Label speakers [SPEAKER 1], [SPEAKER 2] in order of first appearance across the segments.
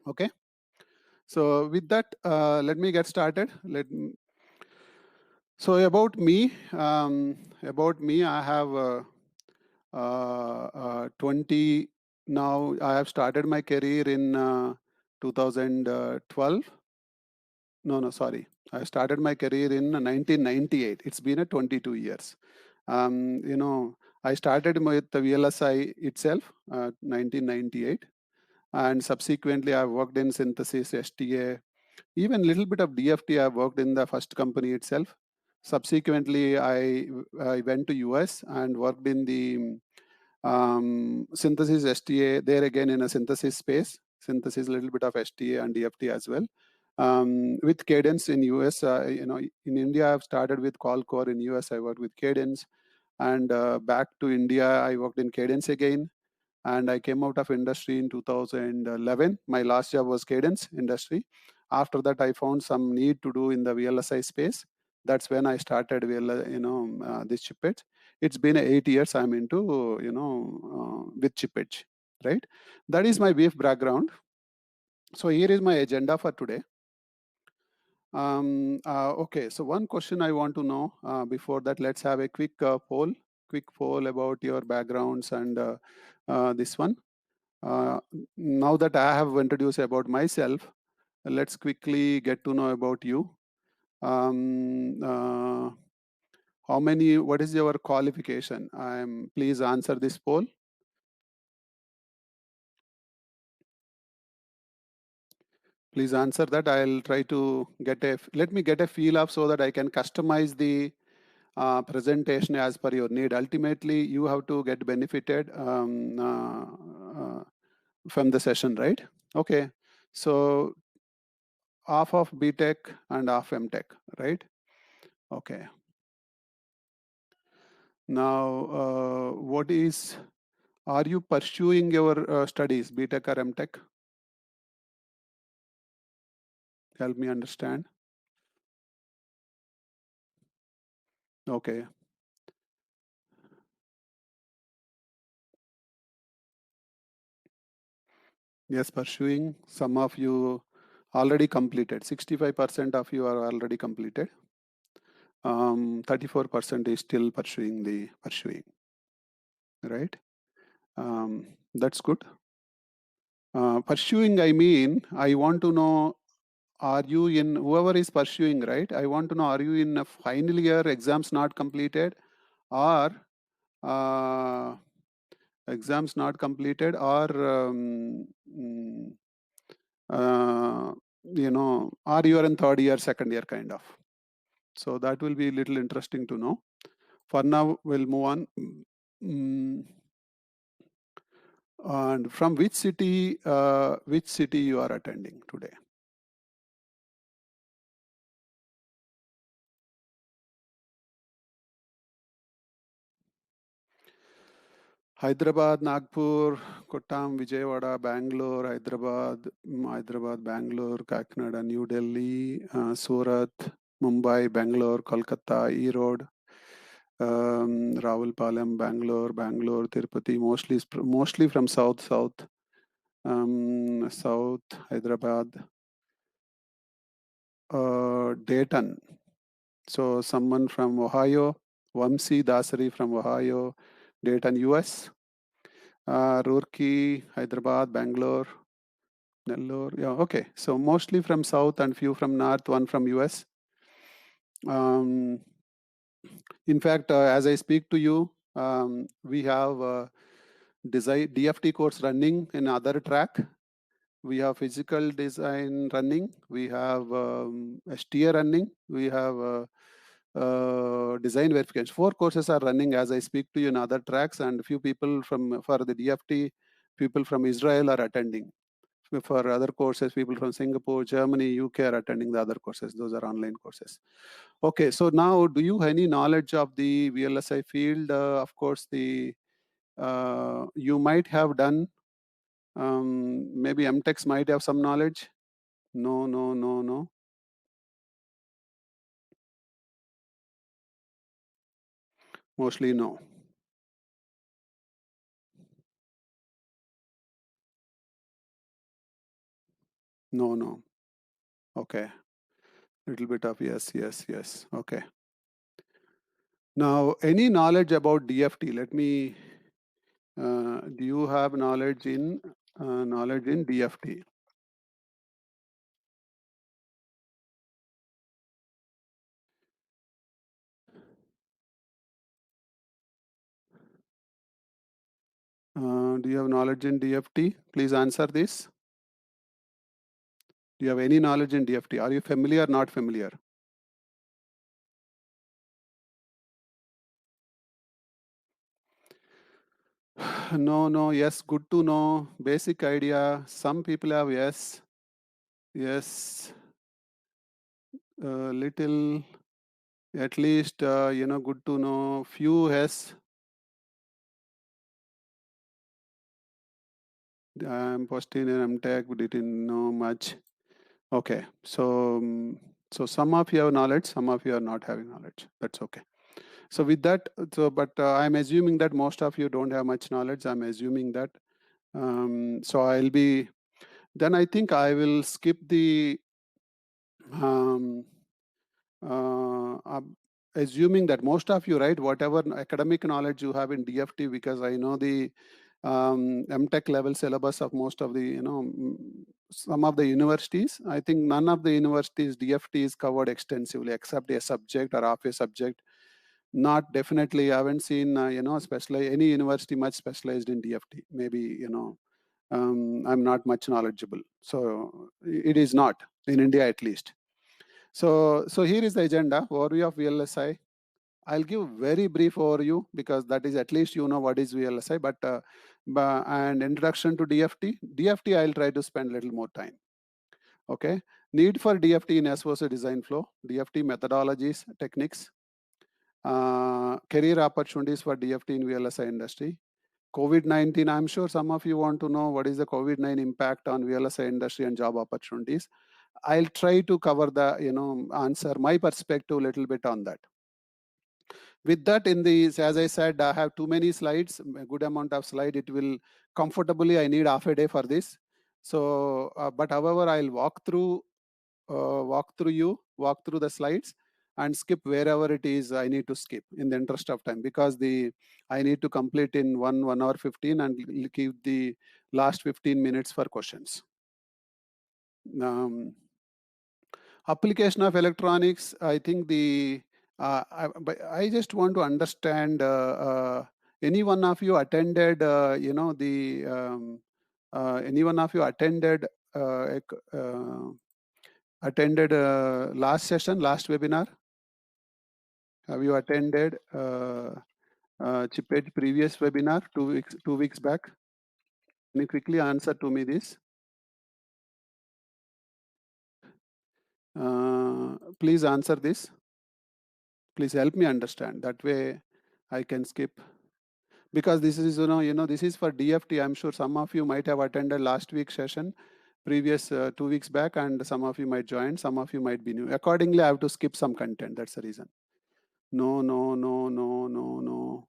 [SPEAKER 1] Okay. So with that, let me get started. So about me, I have 20 now. I have started my career in 2012. No, sorry. I started my career in 1998. It's been a 22 years. You know, I started with the VLSI itself, 1998, and subsequently I worked in synthesis, STA, even little bit of DFT. I worked in the first company itself. Subsequently, I went to US and worked in the synthesis STA. There again in a synthesis space, synthesis, a little bit of STA and DFT as well. With Cadence in US, in India, I've started with Qualcore. In US, I worked with Cadence, and back to India, I worked in Cadence again. And I came out of industry in 2011. My last job was Cadence industry. After that, I found some need to do in the VLSI space. That's when I started this chip edge. It's been 8 years I'm into with chip edge, right? That is my brief background. So here is my agenda for today. Okay, so one question I want to know before that, let's have a quick poll about your backgrounds and this one. Now that I have introduced about myself, let's quickly get to know about you. What is your qualification? Please answer this poll. Please answer that. I'll try to let me get a feel of so that I can customize the presentation as per your need. Ultimately, you have to get benefited from the session, right? Okay. So half of BTech and half MTech, right? Okay. Now, are you pursuing your studies, BTech or MTech? Help me understand. Okay. Yes, pursuing. Some of you already completed. 65% of you are already completed. 34% is still pursuing, right? That's good. Pursuing, I mean, I want to know, are you in, whoever is pursuing, right? I want to know, are you in a final year, exams not completed, or exams not completed, or or you are in third year, second year kind of. So that will be a little interesting to know. For now, we'll move on. And from which city you are attending today? Hyderabad, Nagpur, Kottam, Vijayawada, Bangalore, Hyderabad, Bangalore, Kakinada, New Delhi, Surat, Mumbai, Bangalore, Kolkata, Erode, Rawalpalam, Bangalore, Tirupati, mostly from south, Hyderabad, Dayton. So someone from Ohio, Vamsi Dasari from Ohio, Dayton, US, Roorkee, Hyderabad, Bangalore, Nellore. Yeah, okay. So mostly from south and few from north, one from US. In fact, as I speak to you, we have design DFT course running in other track. We have physical design running. We have STA running. We have design verification. 4 courses are running as I speak to you in other tracks, and few people for the DFT, people from Israel are attending. For other courses, people from Singapore, Germany, UK are attending the other courses. Those are online courses. Okay, so now do you have any knowledge of the VLSI field? Of course, you might have done, maybe MTechs might have some knowledge. No. Mostly no. No, no. Okay. Little bit of yes, yes, yes. Okay. Now, any knowledge about DFT? Let me. Do you have knowledge in DFT? Do you have knowledge in DFT? Please answer this. Do you have any knowledge in DFT? Are you familiar, not familiar? No, no, yes, good to know. Basic idea. Some people have yes, yes, little, at least, good to know. Few yes. I'm posting in MTech, but didn't know much. Okay, so some of you have knowledge, some of you are not having knowledge. That's okay. So with that, but I'm assuming that most of you don't have much knowledge. I'm assuming that. So I'll be. Then I think I will skip the. Um, Assuming that most of you, right, whatever academic knowledge you have in DFT, because I know the MTech level syllabus of most of the, some of the universities. I think none of the universities DFT is covered extensively except a subject or half a subject. Not definitely, I haven't seen, specialized any university much specialized in DFT. Maybe, I'm not much knowledgeable. So it is not in India at least. So here is the agenda, overview of VLSI. I'll give very brief overview because that is at least you know what is VLSI, and introduction to DFT. DFT I'll try to spend a little more time. Okay. Need for DFT in SOC design flow, DFT methodologies, techniques, career opportunities for DFT in VLSI industry. COVID-19, I'm sure some of you want to know what is the COVID-19 impact on VLSI industry and job opportunities. I'll try to cover the, answer my perspective a little bit on that. With that, as I said, I have too many slides, a good amount of slide. It will comfortably, I need half a day for this. So, but however, I'll walk through the slides and skip wherever it is I need to skip in the interest of time, because I need to complete in 1 hour 15 and keep the last 15 minutes for questions. Application of electronics, I think I just want to understand, any one of you attended, any one of you attended last session, last webinar? Have you attended Chipet previous webinar 2 weeks back? Can you quickly answer to me this? Please answer this. Please help me understand. That way I can skip. Because this is, this is for DFT. I'm sure some of you might have attended last week's session, previous 2 weeks back, and some of you might join, some of you might be new. Accordingly, I have to skip some content. That's the reason. No, no, no, no, no, no.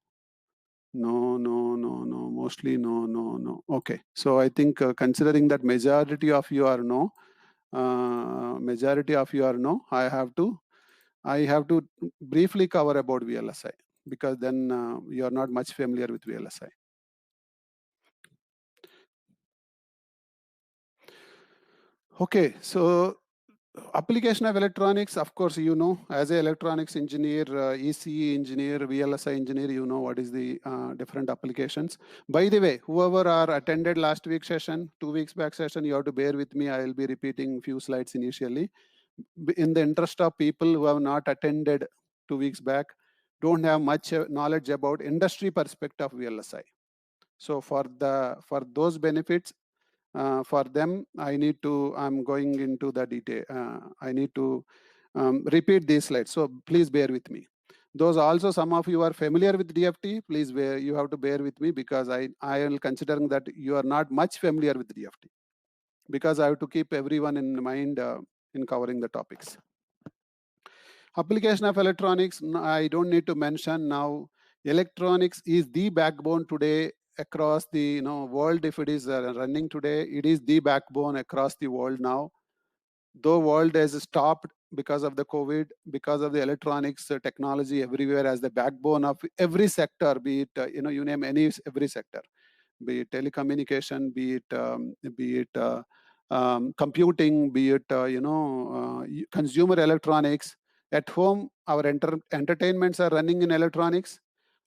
[SPEAKER 1] No, no, no, no. Mostly no, no, no. Okay. So I think considering that majority of you are no, I have to briefly cover about VLSI, because then you are not much familiar with VLSI. Okay, so application of electronics, of course, as an electronics engineer, ECE engineer, VLSI engineer, you know what is the different applications. By the way, whoever are attended last week's session, 2 weeks back session, you have to bear with me. I will be repeating few slides initially. In the interest of people who have not attended 2 weeks back, don't have much knowledge about industry perspective of VLSI. So for those benefits, for them, I'm going into the detail. I need to repeat these slides. So please bear with me. Those also, some of you are familiar with DFT. Please you have to bear with me, because I am considering that you are not much familiar with DFT, because I have to keep everyone in mind in covering the topics. Application of electronics, I don't need to mention now. Electronics is the backbone today across the world. If it is running today, it is the backbone across the world now. Though world has stopped because of the COVID, because of the electronics technology everywhere as the backbone of every sector, be it you name every sector, be it telecommunication, be it computing, be it consumer electronics. At home, our entertainments are running in electronics.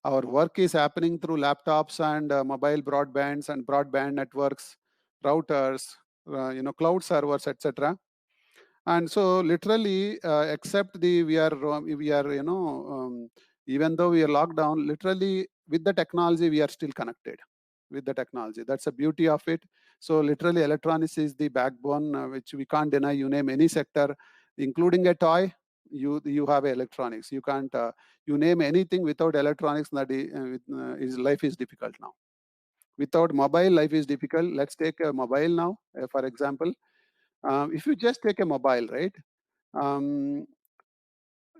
[SPEAKER 1] Our work is happening through laptops and mobile broadbands and broadband networks, routers, cloud servers, etc. And so literally, except the we are even though we are locked down, literally with the technology we are still connected with the technology. That's the beauty of it. So literally, electronics is the backbone, which we can't deny. You name any sector, including a toy, you have electronics. You can't you name anything without electronics. That is life is difficult now. Without mobile, life is difficult. Let's take a mobile now, for example. If you just take a mobile, right?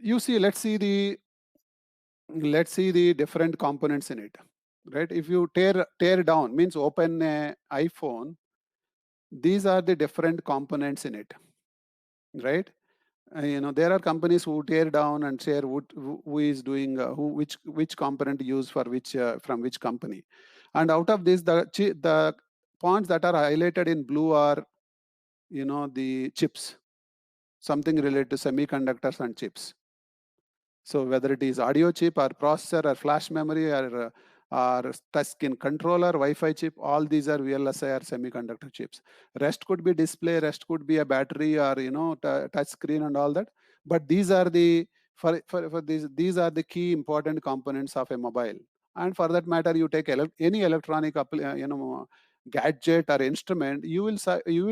[SPEAKER 1] You see, let's see the different components in it, right? If you tear down, means open a iPhone, these are the different components in it, right? There are companies who tear down and share who is doing which component used for which from which company. And out of this, the points that are highlighted in blue are the chips, something related to semiconductors and chips. So whether it is audio chip or processor or flash memory or touch screen controller, Wi-Fi chip, all these are VLSI or semiconductor chips. Rest could be display, rest could be a battery or touch screen and all that. But these are the for these are the key important components of a mobile. And for that matter, you take any electronic gadget or instrument, you will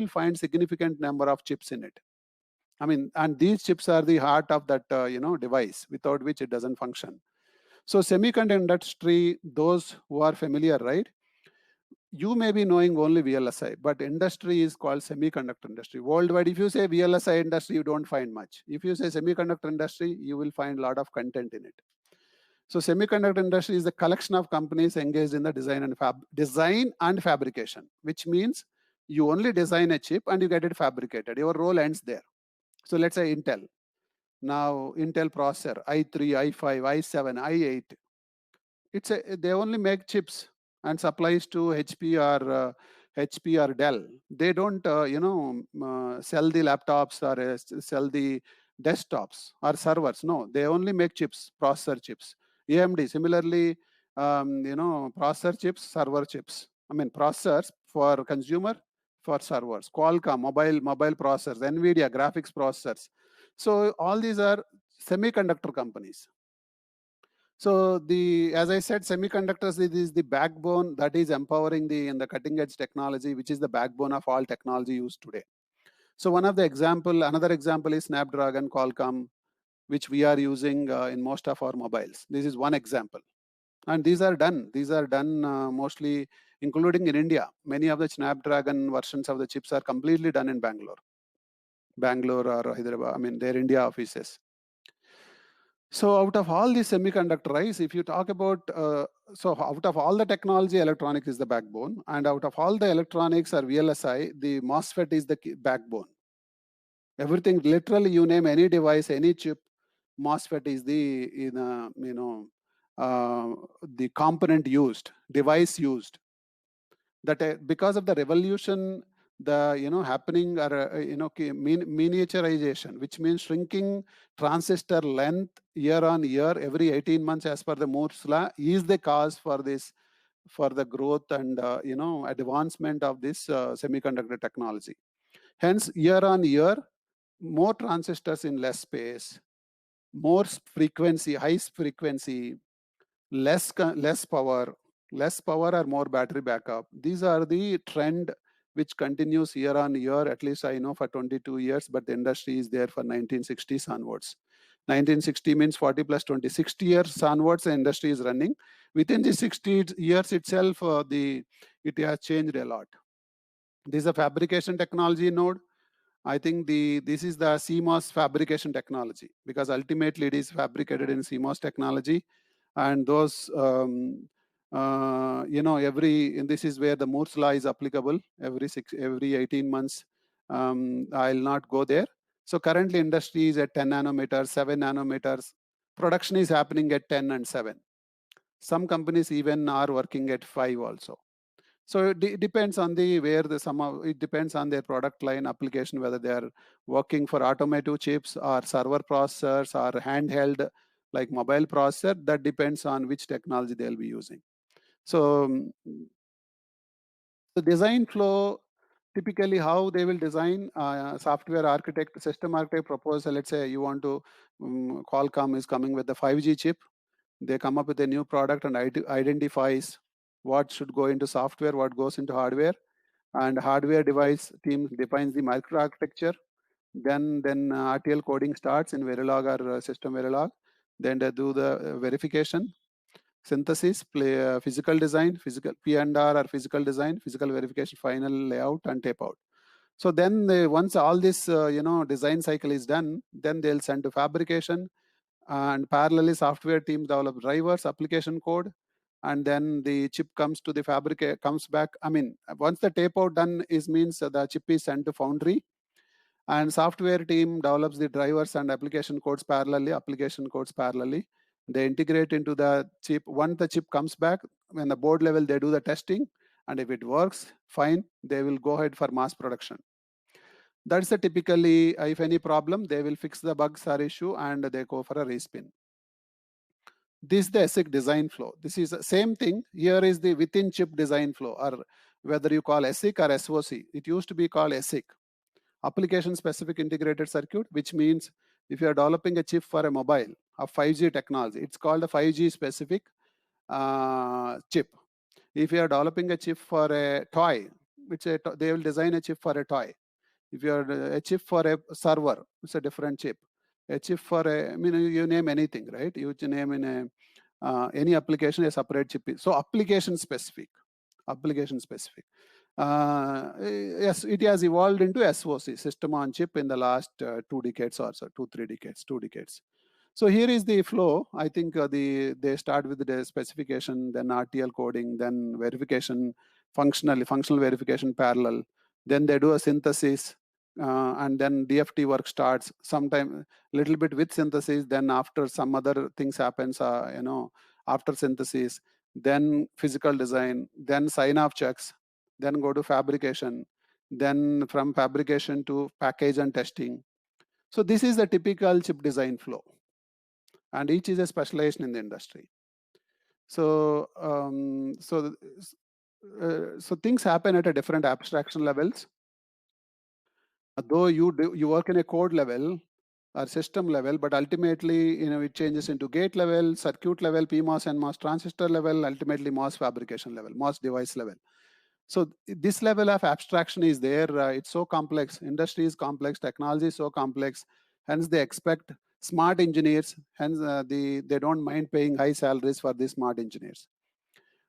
[SPEAKER 1] find significant number of chips in it. I mean, and these chips are the heart of that device, without which it doesn't function. So semiconductor industry, those who are familiar, right? You may be knowing only VLSI, but industry is called semiconductor industry. Worldwide, if you say VLSI industry, you don't find much. If you say semiconductor industry, you will find a lot of content in it. So semiconductor industry is the collection of companies engaged in the design and fabrication, which means you only design a chip and you get it fabricated. Your role ends there. So let's say Intel. Now Intel processor, i3, i5, i7, i8. They only make chips and supplies to HP or Dell. They don't sell the laptops or sell the desktops or servers. No, they only make chips, processor chips. AMD similarly, processor chips, server chips. I mean processors for consumer, for servers. Qualcomm mobile processors, Nvidia graphics processors. So all these are semiconductor companies. So as I said, semiconductors is the backbone that is empowering in the cutting edge technology, which is the backbone of all technology used today. So another example is Snapdragon, Qualcomm, which we are using in most of our mobiles. This is one example. And these are done mostly, including in India. Many of the Snapdragon versions of the chips are completely done in Bangalore or Hyderabad. I mean, their India offices. So out of all these semiconductors, if you talk about, so out of all the technology, electronics is the backbone. And out of all the electronics or VLSI, the MOSFET is the backbone. Everything, literally you name any device, any chip, MOSFET is the the component used, device used. That because of the revolution, the happening or miniaturization, which means shrinking transistor length year on year, every 18 months, as per the Moore's law, is the cause for this, for the growth and advancement of this semiconductor technology. Hence, year on year, more transistors in less space, more frequency, high frequency, less power or more battery backup. These are the trend which continues year on year, at least I know for 22 years, but the industry is there for 1960s onwards. 1960 means 40 plus 20, 60 years onwards, the industry is running. Within the 60 years itself, it has changed a lot. This is a fabrication technology node. I think this is the CMOS fabrication technology, because ultimately it is fabricated in CMOS technology. And those this is where the Moore's law is applicable. Every 18 months, I'll not go there. So currently industry is at 10 nanometers, 7 nanometers. Production is happening at 10 and 7. Some companies even are working at 5 also. So it depends on it depends on their product line application, whether they are working for automotive chips or server processors or handheld like mobile processor. That depends on which technology they'll be using. So the design flow, typically how they will design, software architect, system architect proposal. Let's say you want to, Qualcomm is coming with the 5G chip. They come up with a new product and identifies what should go into software, what goes into hardware, and hardware device team defines the microarchitecture. Then RTL coding starts in Verilog or system Verilog. Then they do the verification, synthesis, physical design, physical P&R or physical design, physical verification, final layout, and tape out. So then once all this design cycle is done, then they'll send to fabrication, and parallelly software team develop drivers, application code, and then the chip comes to the comes back. I mean, once the tape out done is means the chip is sent to foundry, and software team develops the drivers and application codes parallelly. They integrate into the chip. Once the chip comes back, when the board level, they do the testing, and if it works fine, they will go ahead for mass production. That's a typically, if any problem, they will fix the bugs or issue and they go for a respin. This is the ASIC design flow. This is the same thing. Here is the within chip design flow, or whether you call ASIC or SOC. It used to be called ASIC, application specific integrated circuit, which means if you are developing a chip for a mobile of 5G technology, it's called a 5G specific chip. If you are developing a chip for a toy, they will design a chip for a toy. If you are a chip for a server, it's a different chip. A chip for you name anything, right? You name in any application a separate chip. So application specific. Yes, it has evolved into SoC, system on chip, in the last 2 decades or so, 2 decades. So here is the flow. I think they start with the specification, then RTL coding, then verification, functional verification parallel. Then they do a synthesis, and then DFT work starts. Sometime little bit with synthesis. Then after some other things happens, after synthesis, then physical design, then sign-off checks, then go to fabrication, then from fabrication to package and testing. So this is the typical chip design flow, and each is a specialization in the industry. So so things happen at a different abstraction levels. Though you work in a code level or system level, but ultimately it changes into gate level, circuit level, PMOS and MOS transistor level, ultimately MOS fabrication level, MOS device level. So this level of abstraction is there. It's so complex. Industry is complex. Technology is so complex. Hence, they expect smart engineers. Hence, they don't mind paying high salaries for these smart engineers.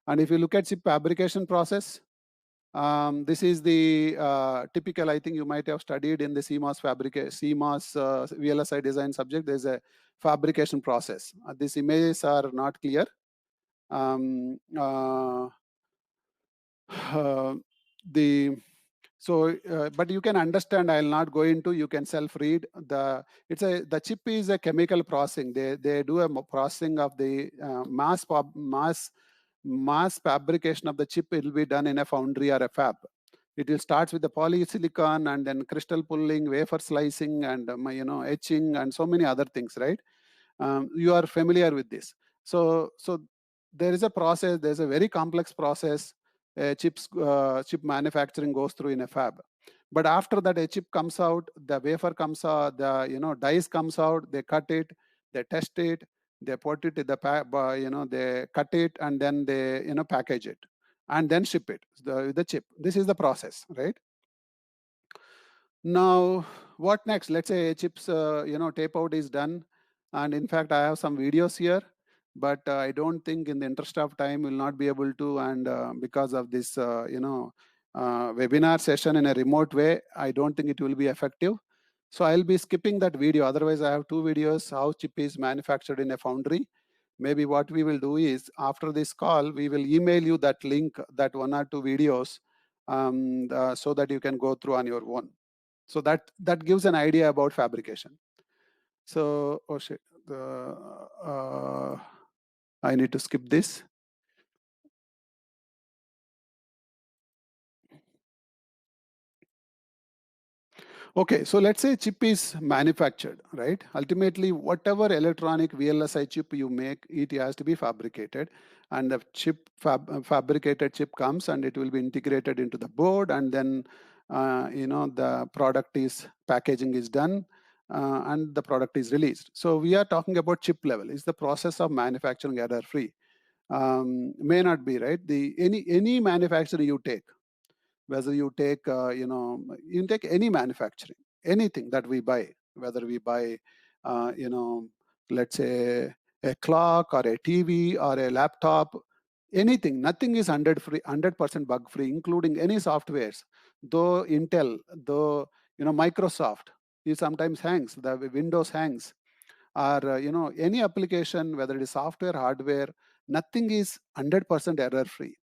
[SPEAKER 1] And if you look at chip fabrication process, this is the typical. I think you might have studied in the CMOS VLSI design subject. There's a fabrication process. These images are not clear. But you can understand. I'll not go into. You can self-read. The chip is a chemical processing. They do a processing of the mass fabrication of the chip. It will be done in a foundry or a fab. It will start with the polysilicon and then crystal pulling, wafer slicing, and etching, and so many other things. Right? You are familiar with this. So there is a process. There's a very complex process. Chip manufacturing goes through in a fab. But after that, a chip comes out, the wafer comes out, the dice comes out. They cut it, they test it, they put it in the they cut it, and then they package it, and then ship it. The chip. This is the process, right? Now, what next? Let's say chips, tape out is done, and in fact, I have some videos here. But I don't think, in the interest of time, will not be able to, and because of this webinar session in a remote way, I don't think it will be effective. So I'll be skipping that video. Otherwise, I have 2 videos: how chip is manufactured in a foundry, maybe what we will do is, after this call, we will email you that link, that 1 or 2 videos, so that you can go through on your own. So that gives an idea about fabrication. So, oh shit, I need to skip this. Okay, so let's say chip is manufactured, right? Ultimately, whatever electronic VLSI chip you make, it has to be fabricated, and the fabricated chip comes and it will be integrated into the board, and then the product is packaging is done, and the product is released. So we are talking about chip level. Is the process of manufacturing error free? May not be, right? Any manufacturer you take, whether you take you take any manufacturing, anything that we buy, whether we buy let's say a clock or a TV or a laptop, anything, nothing is 100% bug free, including any softwares. Though Intel, though Microsoft, it sometimes hangs, the Windows hangs, or any application, whether it is software, hardware, nothing is 100% error free.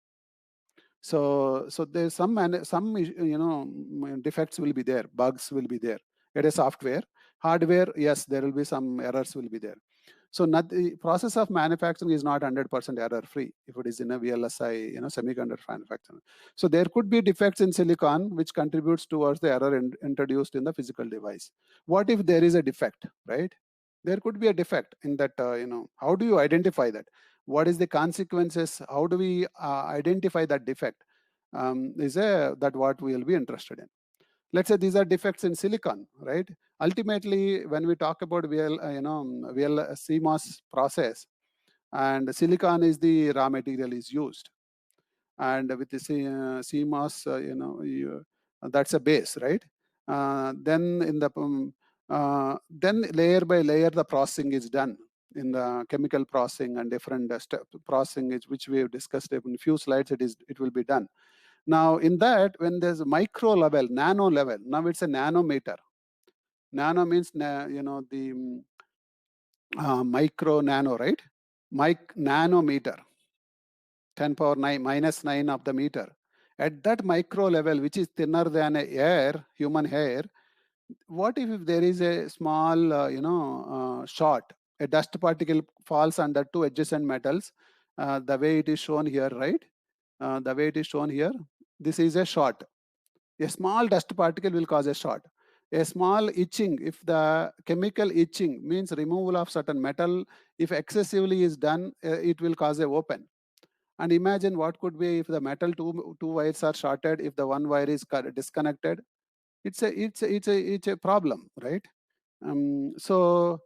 [SPEAKER 1] So there's some defects will be there, bugs will be there. It is software. Hardware, yes, there will be some errors will be there. So the process of manufacturing is not 100% error free if it is in a VLSI, semiconductor manufacturing. So there could be defects in silicon which contributes towards the error introduced in the physical device. What if there is a defect, right? There could be a defect in that, how do you identify that? What is the consequences? How do we identify that defect? That what we will be interested in. Let's say these are defects in silicon, right? Ultimately, when we talk about CMOS process, and silicon is the raw material is used, and with the CMOS, that's a base, right? Then in the then layer by layer the processing is done in the chemical processing and different step processing, which we have discussed in a few slides. It will be done. Now in that, when there's micro level, nano level, now it's a nanometer. Nano means the micro nano, right? Nanometer, 10 power 9 minus 9 of the meter. At that micro level, which is thinner than air, human hair, what if there is a small shot, a dust particle falls under two adjacent metals, the way it is shown here, right? The way it is shown here, this is a shot. A small dust particle will cause a shot. A small itching, if the chemical itching means removal of certain metal, if excessively is done, it will cause a open. And imagine what could be if the metal two wires are shorted, if the one wire is disconnected. It's a problem, right? So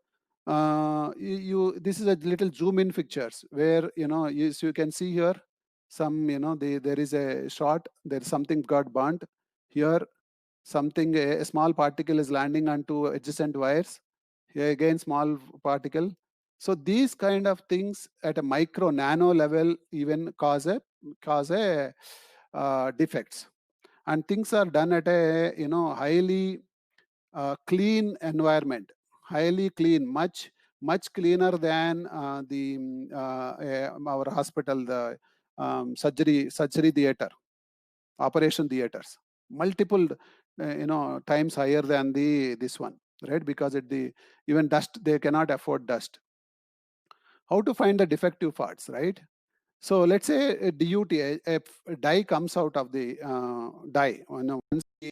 [SPEAKER 1] this is a little zoom in pictures where you can see here some there is a shot, there's something got burnt here, something, a small particle is landing onto adjacent wires, here again small particle. So these kind of things at a micro nano level even cause a defects, and things are done at a highly clean environment, highly clean, much cleaner than our hospital, the surgery theater, operation theaters, multiple times higher than this one, right? Because even dust, they cannot afford dust. How to find the defective parts, right? So let's say a DUT, a die comes out of the die. Once the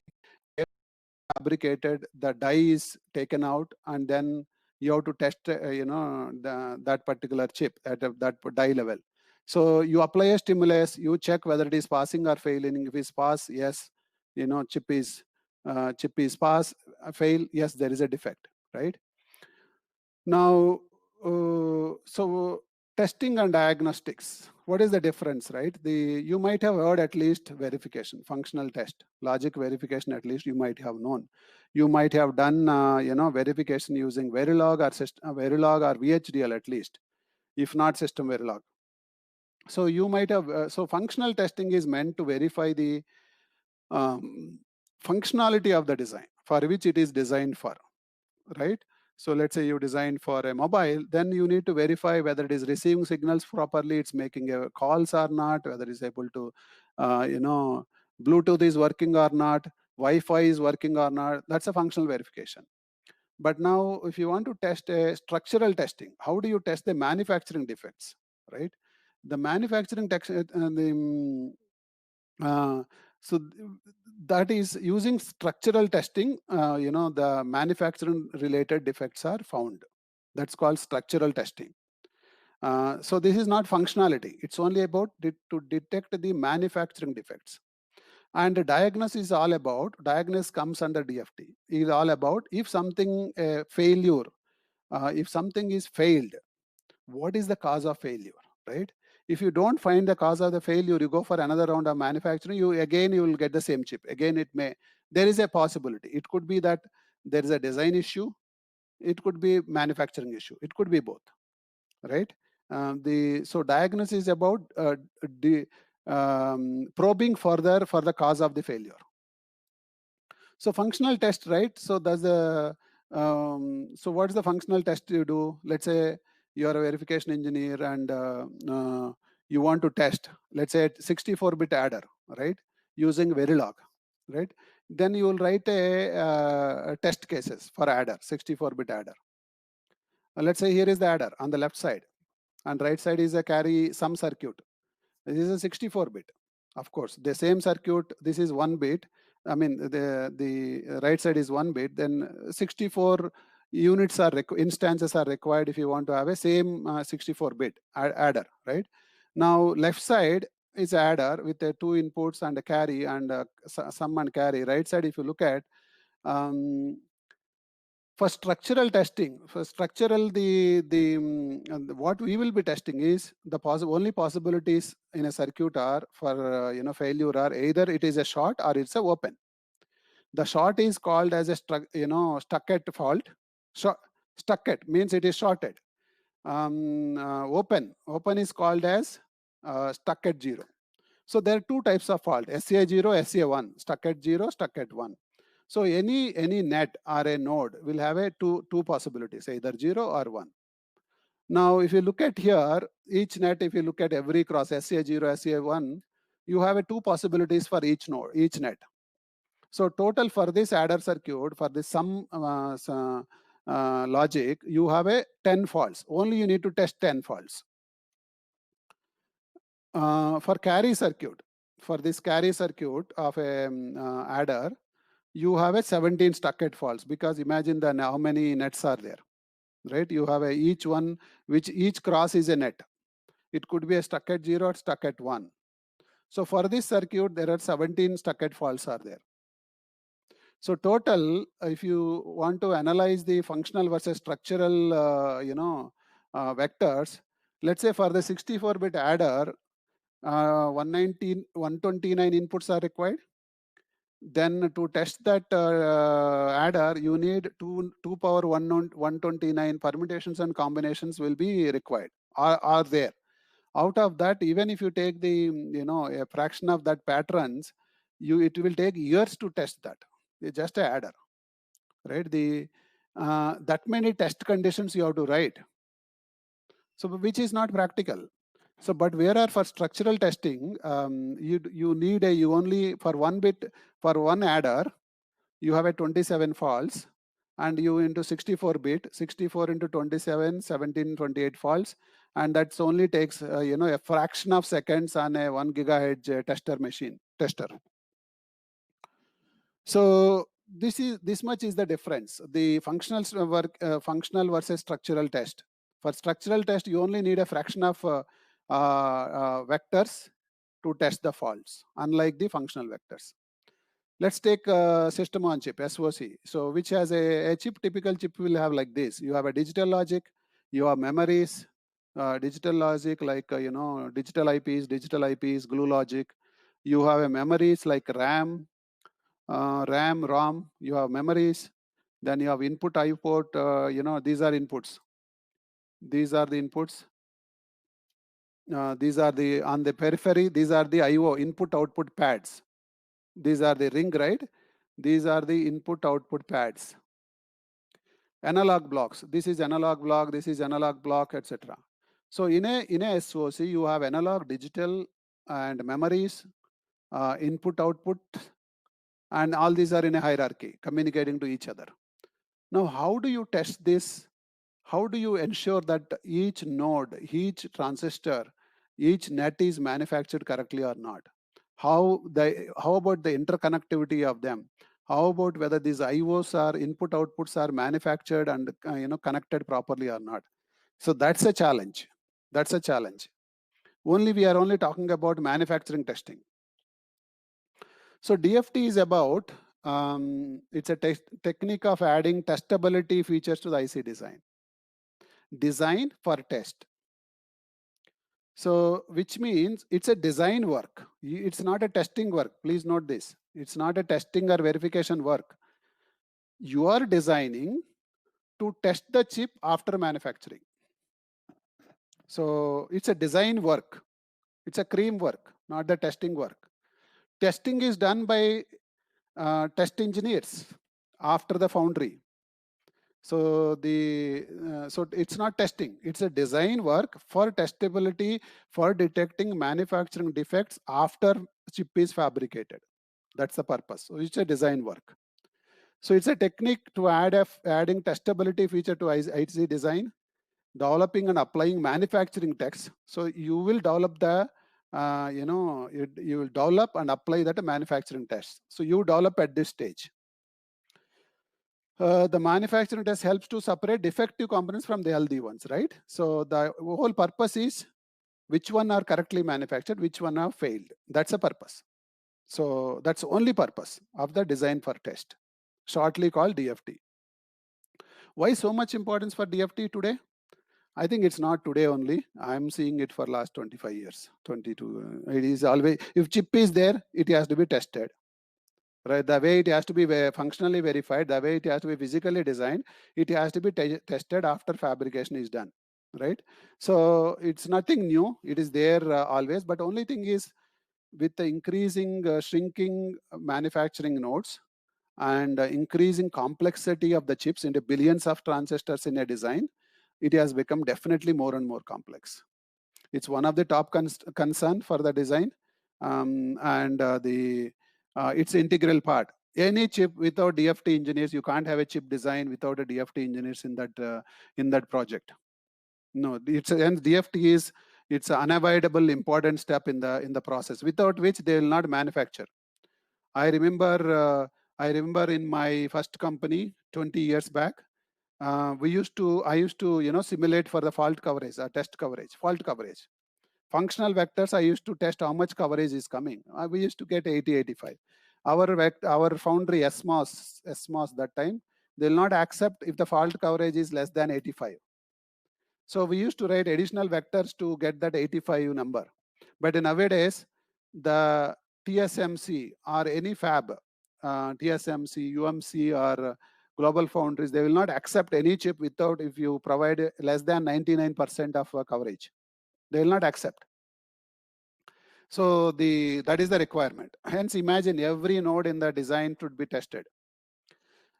[SPEAKER 1] fabricated, the die is taken out, and then you have to test that particular chip at that die level. So you apply a stimulus, you check whether it is passing or failing. If it's pass, yes, chip is pass. Fail, yes, there is a defect, right? Now so testing and diagnostics, what is the difference, right? You might have heard at least verification, functional test, logic verification, at least you might have known. You might have done verification using Verilog or VHDL at least, if not system Verilog. So you might have so functional testing is meant to verify the functionality of the design for which it is designed for, right? So let's say you designed for a mobile, then you need to verify whether it is receiving signals properly, it's making calls or not, whether it's able to, Bluetooth is working or not, Wi-Fi is working or not. That's a functional verification. But now, if you want to test a structural testing, how do you test the manufacturing defects, right? The manufacturing so that is using structural testing. The manufacturing related defects are found. That's called structural testing. So this is not functionality. It's only about to detect the manufacturing defects. And the diagnosis comes under DFT. Is all about if something failure, if something is failed, what is the cause of failure, right? If you don't find the cause of the failure, you go for another round of manufacturing, you will get the same chip. Again, there is a possibility. It could be that there is a design issue. It could be manufacturing issue. It could be both, right? So diagnosis is about probing further for the cause of the failure. So functional test, right? So so what's the functional test you do? Let's say you are a verification engineer and you want to test, let's say 64-bit adder, right? Using Verilog, right? Then you will write a test cases for adder, 64-bit adder. Let's say here is the adder on the left side, and right side is a carry some circuit. This is a 64-bit. Of course, the same circuit, this is 1 bit. I mean, the right side is 1 bit, then 64 units instances are required if you want to have a same 64-bit adder, right? Now, left side is adder with 2 inputs and a carry and sum and carry. Right side, if you look at, for structural testing, what we will be testing is the only possibilities in a circuit are for failure are either it is a short or it's a open. The short is called as a stuck-at fault. Stuck-at means it is shorted. Open is called as stuck-at 0. So there are 2 types of fault: SA0, SA1. Stuck-at 0, stuck-at 1. So any net or a node will have a two possibilities, either 0 or 1. Now, if you look at here, each net, if you look at every cross SA0, SA1, you have a 2 possibilities for each node, each net. So total for this adder circuit, for this sum logic, you have a 10 faults. Only you need to test 10 faults. For carry circuit, for this carry circuit of a adder, you have a 17 stuck-at faults, because imagine how many nets are there, right? You have each one, which each cross is a net. It could be a stuck-at 0 or stuck-at 1. So for this circuit, there are 17 stuck-at faults are there. So total, if you want to analyze the functional versus structural, vectors, let's say for the 64-bit adder, 129 inputs are required. Then to test that adder, you need 2 power 129 permutations and combinations will be required, are there. Out of that, even if you take the a fraction of that patterns, it will take years to test that. It's just a adder, right? That many test conditions you have to write, so which is not practical. So, but whereas for structural testing, you need you only for 1 bit, for 1 adder, you have a 27 faults, and you into 64-bit, 64 into 27, 1728 faults, and that's only takes a fraction of seconds on a 1 gigahertz tester. So this much is the difference. The functional versus structural test. For structural test, you only need a fraction of vectors to test the faults, unlike the functional vectors. Let's take system on chip, SoC. So which has a chip, typical chip will have like this. You have a digital logic, you have memories, digital logic like, digital IPs, glue logic. You have a memories like RAM, ROM, you have memories. Then you have input, output, these are inputs. These are the inputs. These are on the periphery, these are the IO, input output pads. These are the ring, right? These are the input output pads. analog blocks. This is analog block, this is analog block, etc. So in a SOC, you have analog, digital, and memories, input, output, and all these are in a hierarchy, communicating to each other. Now, how do you test this? How do you ensure that each node, each transistor, each net is manufactured correctly or not? How about the interconnectivity of them? How about whether these IOs are input outputs are manufactured and connected properly or not? So that's a challenge. That's a challenge. We are only talking about manufacturing testing. So DFT is about it's a technique of adding testability features to the IC design. Design for test. So which means it's a design work. It's not a testing work. Please note this. It's not a testing or verification work. You are designing to test the chip after manufacturing. So it's a design work. It's a cream work, not the testing work. Testing is done by test engineers after the foundry. So so it's not testing, it's a design work for testability, for detecting manufacturing defects after chip is fabricated. That's the purpose. So it's a design work. So it's a technique to adding testability feature to IC design, developing and applying manufacturing tests. So you will develop the you will develop and apply that manufacturing test. So you develop at this stage. The manufacturing test helps to separate defective components from the healthy ones, right? So the whole purpose is which one are correctly manufactured, which one have failed. That's a purpose. So that's the only purpose of the design for test, shortly called DFT. Why so much importance for DFT today? I think it's not today only. I'm seeing it for last 25 years, 22. It is always, if chip is there, it has to be tested. Right, the way it has to be functionally verified, the way it has to be physically designed, it has to be tested after fabrication is done, right? So it's nothing new, it is there always, but only thing is with the increasing shrinking manufacturing nodes and increasing complexity of the chips into billions of transistors in a design, it has become definitely more and more complex. It's one of the top concern for the design, and it's integral part. Any chip without DFT engineers, you can't have a chip design without a DFT engineers in that project. No, and DFT is it's an unavoidable important step in the process, without which they will not manufacture. I remember in my first company 20 years back, I used to simulate for the fault coverage, test coverage, fault coverage. Functional vectors, I used to test how much coverage is coming. We used to get 80, 85. Our foundry SMOS that time, they'll not accept if the fault coverage is less than 85. So we used to write additional vectors to get that 85 number. But nowadays, the TSMC or any fab, TSMC, UMC or Global Foundries, they will not accept any chip without if you provide less than 99% of coverage. They will not accept. So that is the requirement. Hence, imagine every node in the design should be tested.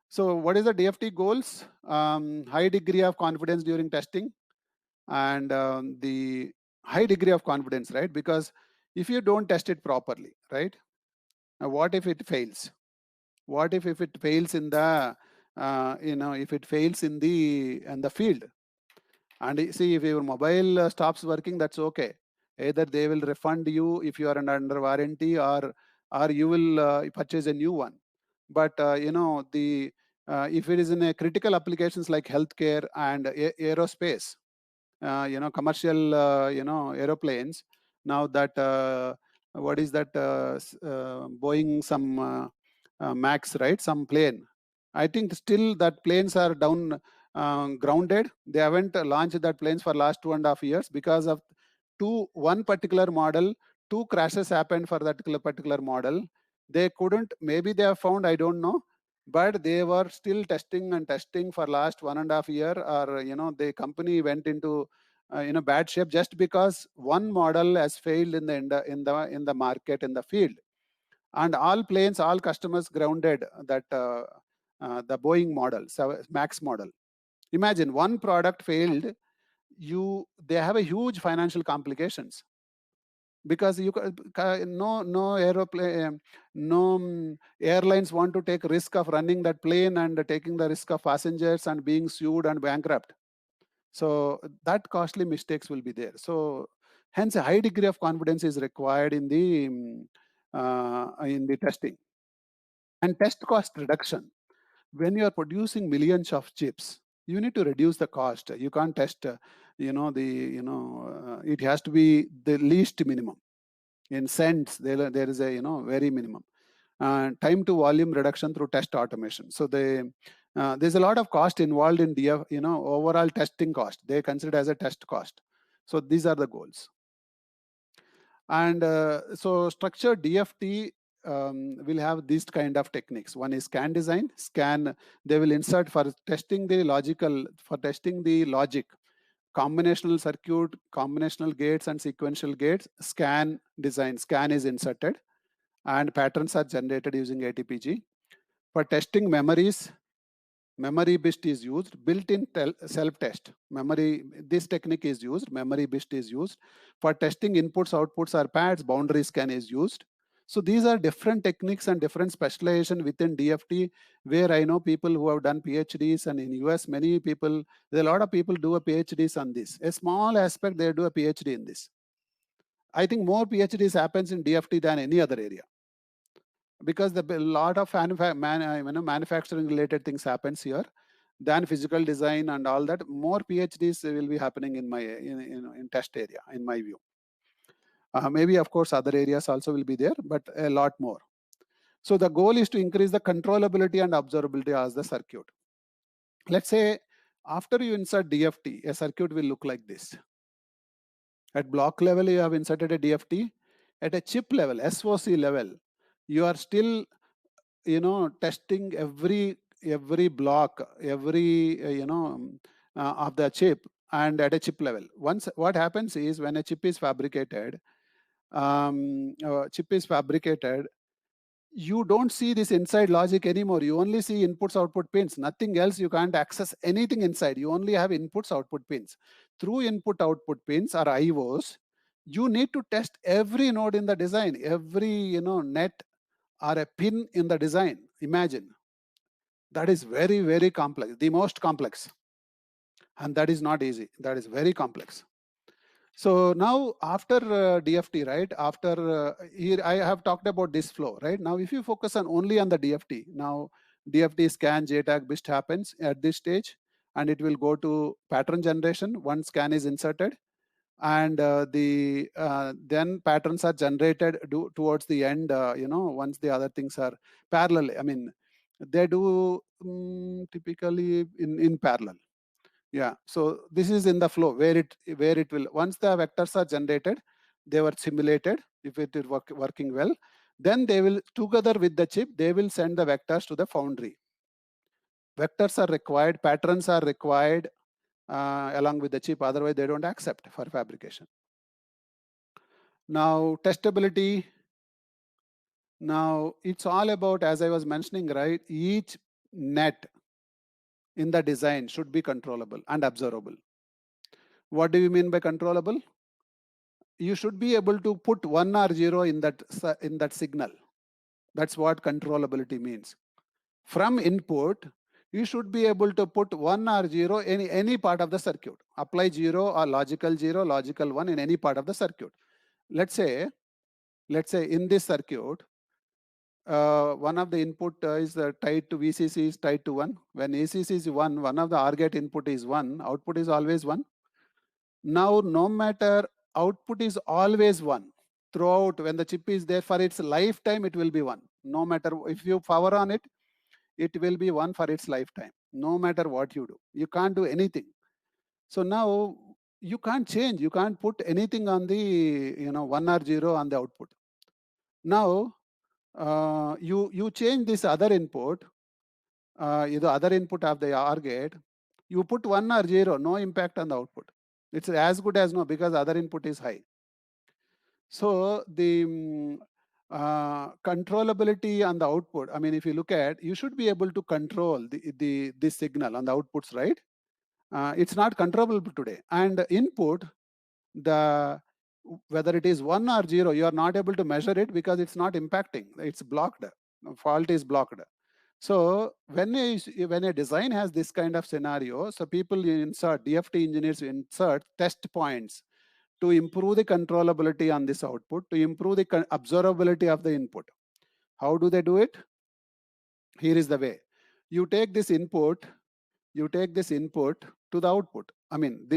[SPEAKER 1] So what is the DFT goals? High degree of confidence during testing, and the high degree of confidence, right? Because if you don't test it properly, right? What if it fails? What if it fails in the if it fails in the field? And see, if your mobile stops working, that's okay. Either they will refund you if you are under warranty, or you will purchase a new one. But if it is in a critical applications like healthcare and aerospace, commercial aeroplanes, now that what is that Boeing some Max, right? Some plane. I think still that planes are down grounded. They haven't launched that planes for last 2.5 years because of one particular model. 2 crashes happened for that particular model. They couldn't. Maybe they have found. I don't know. But they were still testing for last 1.5 year. Or the company went into bad shape just because one model has failed in the market, in the field. And all customers grounded that the Boeing model, so Max model. Imagine one product failed, they have a huge financial complications, because no airplane, no airlines want to take risk of running that plane and taking the risk of passengers and being sued and bankrupt. So that costly mistakes will be there. So hence a high degree of confidence is required in the testing. And test cost reduction. When you are producing millions of chips, you need to reduce the cost. You can't test, it has to be the least minimum. In cents, there is a very minimum. Time to volume reduction through test automation. So there's a lot of cost involved in overall testing cost. They consider as a test cost. So these are the goals. And so structured DFT will have these kind of techniques. One is scan design. They will insert for testing the logic, combinational circuit, combinational gates and sequential gates. Scan design, scan is inserted and patterns are generated using ATPG. For testing memories, memory BIST is used. Built-in self-test. This technique is used. Memory BIST is used. For testing inputs, outputs, or pads, boundary scan is used. So these are different techniques and different specialization within DFT, where I know people who have done PhDs, and in US, there are a lot of people do a PhDs on this. A small aspect, they do a PhD in this. I think more PhDs happens in DFT than any other area, because a lot of manufacturing related things happens here than physical design and all that. More PhDs will be happening in test area, in my view. Maybe of course other areas also will be there, but a lot more. So the goal is to increase the controllability and observability as the circuit. Let's say after you insert DFT, a circuit will look like this. At block level, you have inserted a DFT. At a chip level, SoC level, you are still testing every block, every of the chip, and at a chip level. Once what happens is, when a chip is fabricated, you don't see this inside logic anymore. You only see inputs, output pins, nothing else. You can't access anything inside. You only have inputs, output pins. Through input, output pins or IOs, you need to test every node in the design, every net or a pin in the design. Imagine. That is very, very complex, the most complex. And that is not easy. That is very complex. So now after DFT, right? After here, I have talked about this flow, right? Now, if you focus on only on the DFT, now DFT scan JTAG BIST happens at this stage, and it will go to pattern generation. One scan is inserted, and then patterns are generated towards the end. Once the other things are parallel. I mean, they do typically in parallel. Yeah, so this is in the flow where it will, once the vectors are generated, they were simulated. If it is working well, then they will, together with the chip, they will send the vectors to the foundry. Vectors are required, patterns are required along with the chip, otherwise they don't accept for fabrication. Now testability. Now it's all about, as I was mentioning, right? Each net in the design should be controllable and observable. What do you mean by controllable? You should be able to put 1 or 0 in that signal. That's what controllability means. From input, you should be able to put 1 or 0 in any part of the circuit. Apply 0 or logical 0, logical 1 in any part of the circuit. Let's say in this circuit, one of the input is tied to VCC is tied to 1. When ACC is 1, one of the OR gate input is 1, output is always 1. Now, no matter, output is always 1 throughout. When the chip is there for its lifetime, it will be 1. No matter if you power on it, it will be 1 for its lifetime. No matter what you do, you can't do anything. So now you can't change. You can't put anything on the 1 or 0 on the output. Now you change this other input, the other input of the OR gate. You put 1 or 0, no impact on the output. It's as good as no, because other input is high. So the controllability on the output, I mean, if you look at, you should be able to control this signal on the outputs, right? It's not controllable today. And input, whether it is 1 or 0, you are not able to measure it because it's not impacting. It's blocked. Fault is blocked. So when a design has this kind of scenario, so people insert, DFT engineers insert test points to improve the controllability on this output, to improve the observability of the input. How do they do it? Here is the way. You take this input to the output. I mean,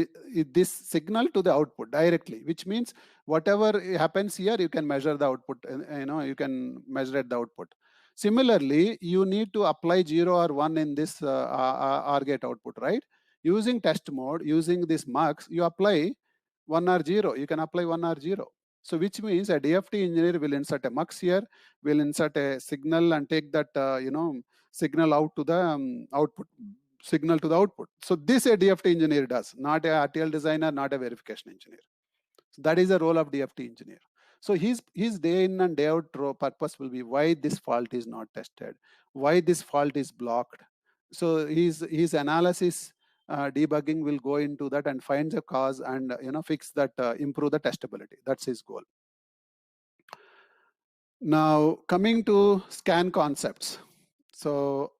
[SPEAKER 1] this signal to the output directly, which means whatever happens here, you can measure the output. You can measure at the output. Similarly, you need to apply 0 or 1 in this OR gate output, right? Using test mode, using this mux, you apply 1 or 0. You can apply 1 or 0. So which means a DFT engineer will insert a mux here, will insert a signal and take that signal out to the output, signal to the output. So this a DFT engineer does, not a RTL designer, not a verification engineer. So that is the role of DFT engineer. So his day in and day out purpose will be why this fault is not tested, why this fault is blocked. So his analysis, debugging will go into that and find the cause and fix that, improve the testability. That's his goal. Now coming to scan concepts. So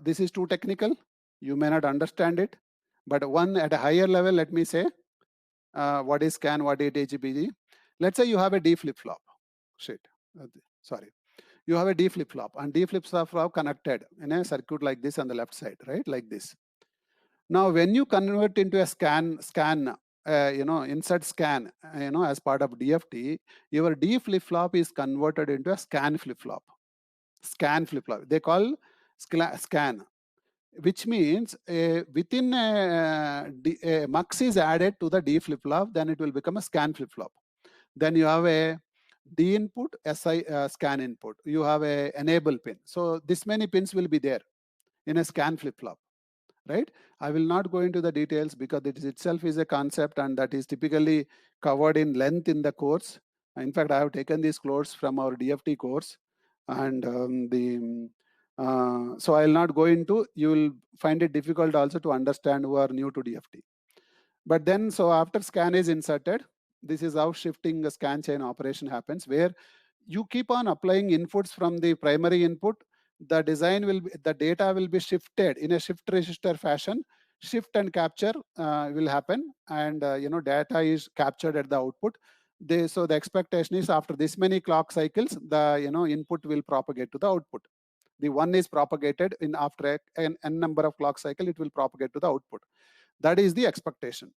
[SPEAKER 1] this is too technical. You may not understand it, but one at a higher level, let me say, what is scan, what is HBG. Let's say you have a D flip-flop. Sorry. You have a D flip-flop, and D flip-flop are connected in a circuit like this on the left side, right? Like this. Now, when you convert into a scan, insert scan, as part of DFT, your D flip-flop is converted into a scan flip-flop. Scan flip-flop. They call scan, which means within a mux is added to the D flip-flop, then it will become a scan flip-flop. Then you have a D input, SI scan input. You have a enable pin. So this many pins will be there in a scan flip-flop, right? I will not go into the details because it itself is a concept and that is typically covered in length in the course. In fact, I have taken this course from our DFT course, and so I'll not go into. You will find it difficult also to understand who are new to DFT. But then, so after scan is inserted, this is how shifting the scan chain operation happens, where you keep on applying inputs from the primary input. The data will be shifted in a shift register fashion. Shift and capture will happen, and data is captured at the output. So the expectation is after this many clock cycles, the input will propagate to the output. The one is propagated in after n number of clock cycle, it will propagate to the output. That is the expectation.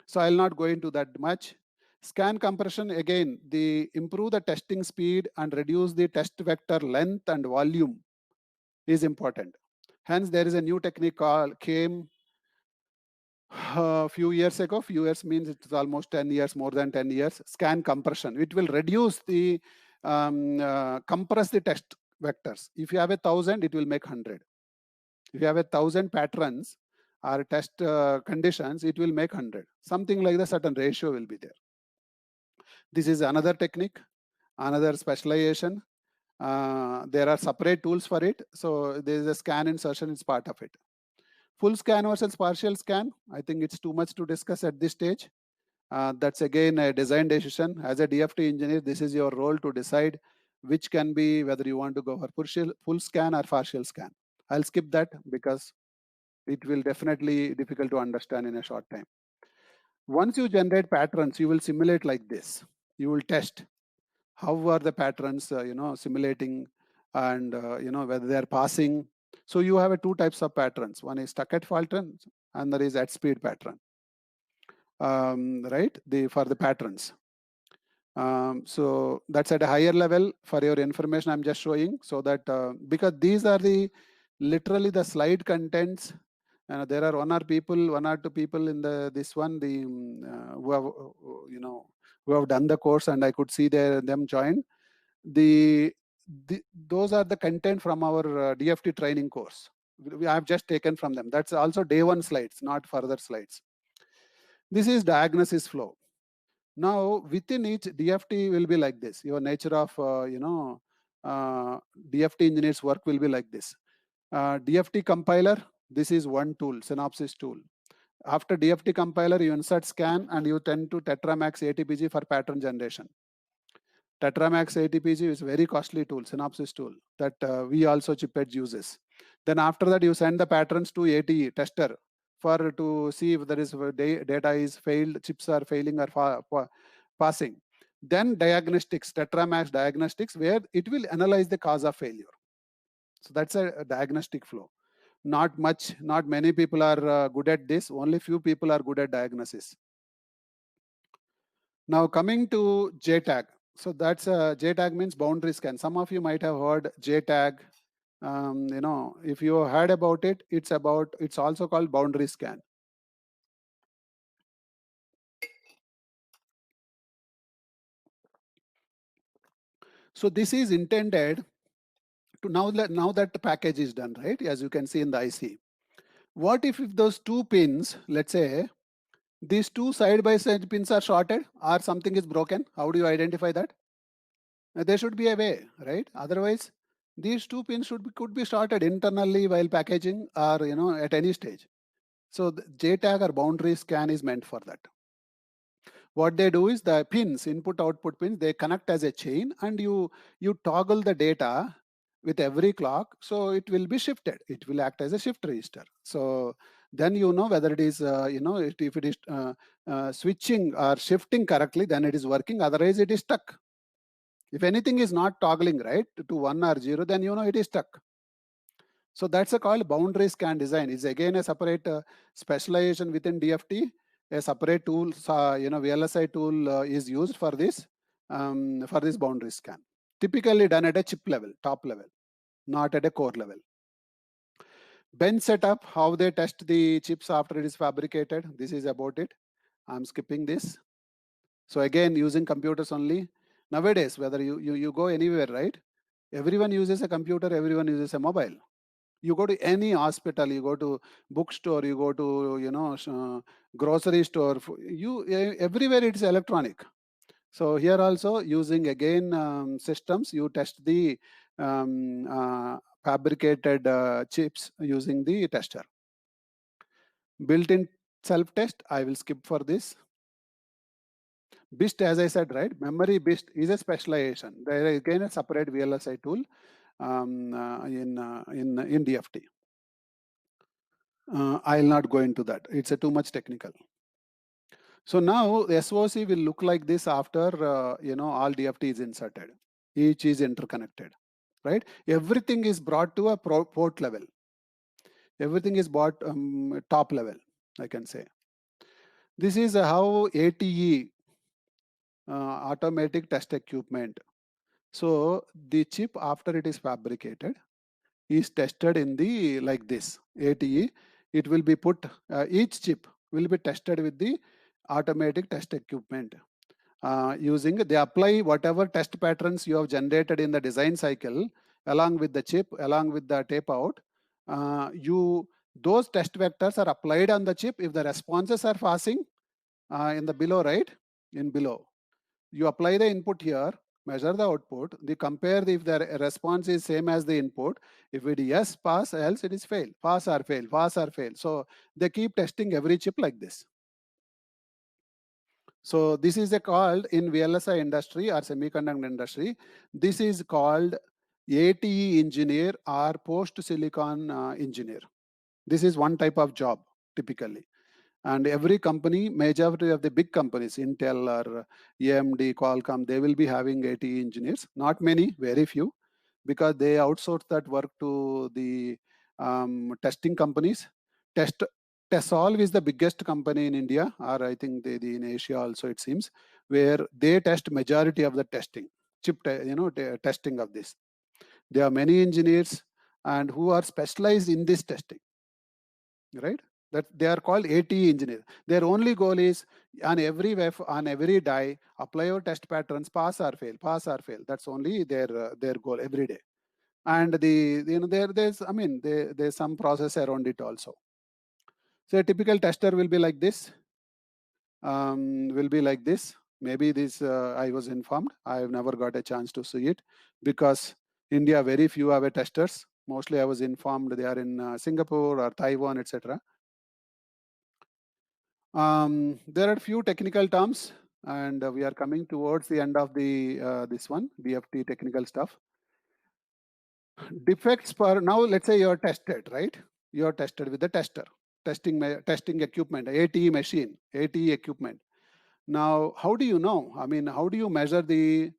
[SPEAKER 1] So I'll not go into that much. Scan compression, again, improve the testing speed and reduce the test vector length and volume is important. Hence, there is a new technique came a few years ago. Few years means it's almost 10 years, more than 10 years. Scan compression. It will reduce the compress the test vectors. If you have 1,000, it will make 100. If you have 1,000 patterns or test conditions, it will make 100. Something like the certain ratio will be there. This is another technique, another specialization. There are separate tools for it. So there is a scan insertion is part of it. Full scan versus partial scan, I think it's too much to discuss at this stage. That's again a design decision. As a DFT engineer, this is your role to decide which can be, whether you want to go for full scan or partial scan. I'll skip that because it will definitely difficult to understand in a short time. Once you generate patterns, you will simulate like this. You will test how are the patterns, simulating, and whether they are passing. So you have two types of patterns. One is stuck at pattern, and there is at speed pattern. Right? For the patterns. So that's at a higher level. For your information, I'm just showing so that because these are literally the slide contents. There are one or two people in this one, who have who have done the course, and I could see them join. Those are the content from our DFT training course. I have just taken from them. That's also day one slides, not further slides. This is diagnosis flow. Now within each DFT will be like this. Your nature of DFT engineers work will be like this. DFT compiler, this is one tool, Synopsys tool. After DFT compiler, you insert scan and you tend to Tetramax ATPG for pattern generation. Tetramax ATPG is very costly tool, Synopsys tool that we also Chipedge uses. Then after that, you send the patterns to ATE tester for to see if there is data is failed, chips are failing or passing. Then diagnostics, Tetramax diagnostics, where it will analyze the cause of failure. So that's a diagnostic flow. Not many people are good at this. Only few people are good at diagnosis. Now coming to JTAG. So that's JTAG means boundary scan. Some of you might have heard JTAG. If you heard about it, it's also called boundary scan. So this is intended to now that the package is done, right? As you can see in the IC. What if those two pins, let's say, these two side by side pins are shorted or something is broken? How do you identify that? There should be a way, right? Otherwise, these two pins could be started internally while packaging or at any stage. So the JTAG or boundary scan is meant for that. What they do is the pins, input output pins, they connect as a chain, and you toggle the data with every clock, so it will be shifted. It will act as a shift register. So then whether it is if it is switching or shifting correctly, then it is working. Otherwise, it is stuck. If anything is not toggling right to 1 or 0, then it is stuck. So that's a called boundary scan design. It's again a separate specialization within DFT. A separate tool, VLSI tool is used for this boundary scan. Typically done at a chip level, top level, not at a core level. Bench setup, how they test the chips after it is fabricated. This is about it. I'm skipping this. So again, using computers only. Nowadays, whether you go anywhere, right? Everyone uses a computer, everyone uses a mobile. You go to any hospital, you go to bookstore, you go to grocery store, everywhere it's electronic. So here also using again systems, you test the fabricated chips using the tester. Built-in self-test, I will skip for this. BIST, as I said, right? Memory BIST is a specialization. There is again a separate VLSI tool in DFT. I'll not go into that. It's too much technical. So now the SOC will look like this after all DFT is inserted. Each is interconnected, right? Everything is brought to a port level. Everything is brought top level, I can say. This is how ATE, automatic test equipment. So the chip after it is fabricated is tested in the like this ATE. It will be put, each chip will be tested with the automatic test equipment. They apply whatever test patterns you have generated in the design cycle along with the chip, along with the tape out. Those test vectors are applied on the chip. If the responses are passing in the below, right? In below, you apply the input here, measure the output, they compare if the response is same as the input. If it is yes, pass, else it is fail, pass or fail, pass or fail. So they keep testing every chip like this. So this is called in VLSI industry or semiconductor industry, this is called ATE engineer or post silicon engineer. This is one type of job typically. And every company, majority of the big companies, Intel or AMD, Qualcomm, they will be having ATE engineers. Not many, very few, because they outsource that work to the testing companies. TESOLVE is the biggest company in India, or I think in Asia also it seems, where they test majority of the testing, testing of this. There are many engineers and who are specialized in this testing, right? That they are called ATE engineers. Their only goal is on every on every die, apply your test patterns, pass or fail, pass or fail. That's only their goal every day. And there's some process around it also. So a typical tester will be like this. Maybe this I was informed. I have never got a chance to see it because India very few have testers. Mostly I was informed they are in Singapore or Taiwan, etc. There are few technical terms, and we are coming towards the end of the this one DFT technical stuff. Defects per, now let's say you're tested, right? You're tested with the tester, testing equipment, ATE machine, ATE equipment. Now, how do you know? I mean, how do you measure the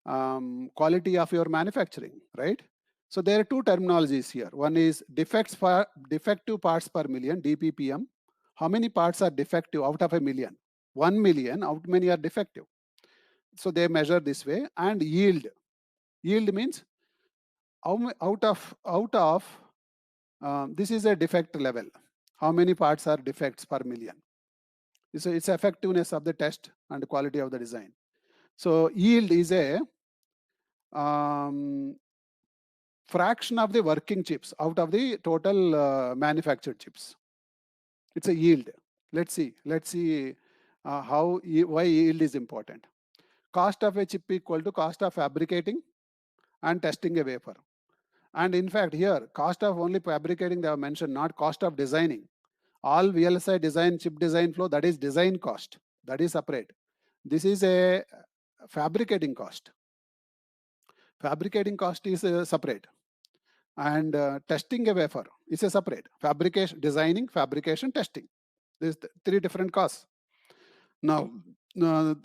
[SPEAKER 1] quality of your manufacturing, right? So there are two terminologies here. One is defective parts per million, DPPM. How many parts are defective out of a million? 1 million, how many are defective? So they measure this way. And yield. Yield means out of this is a defect level. How many parts are defects per million? It's effectiveness of the test and quality of the design. So yield is a fraction of the working chips out of the total manufactured chips. It's a yield. Let's see why yield is important. Cost of a chip equal to cost of fabricating and testing a wafer. And in fact, here, cost of only fabricating they have mentioned, not cost of designing. All VLSI design, chip design flow, that is design cost. That is separate. This is a fabricating cost. Fabricating cost is separate. And testing a wafer is a separate. Fabrication, designing, fabrication, testing. There's three different costs. Now,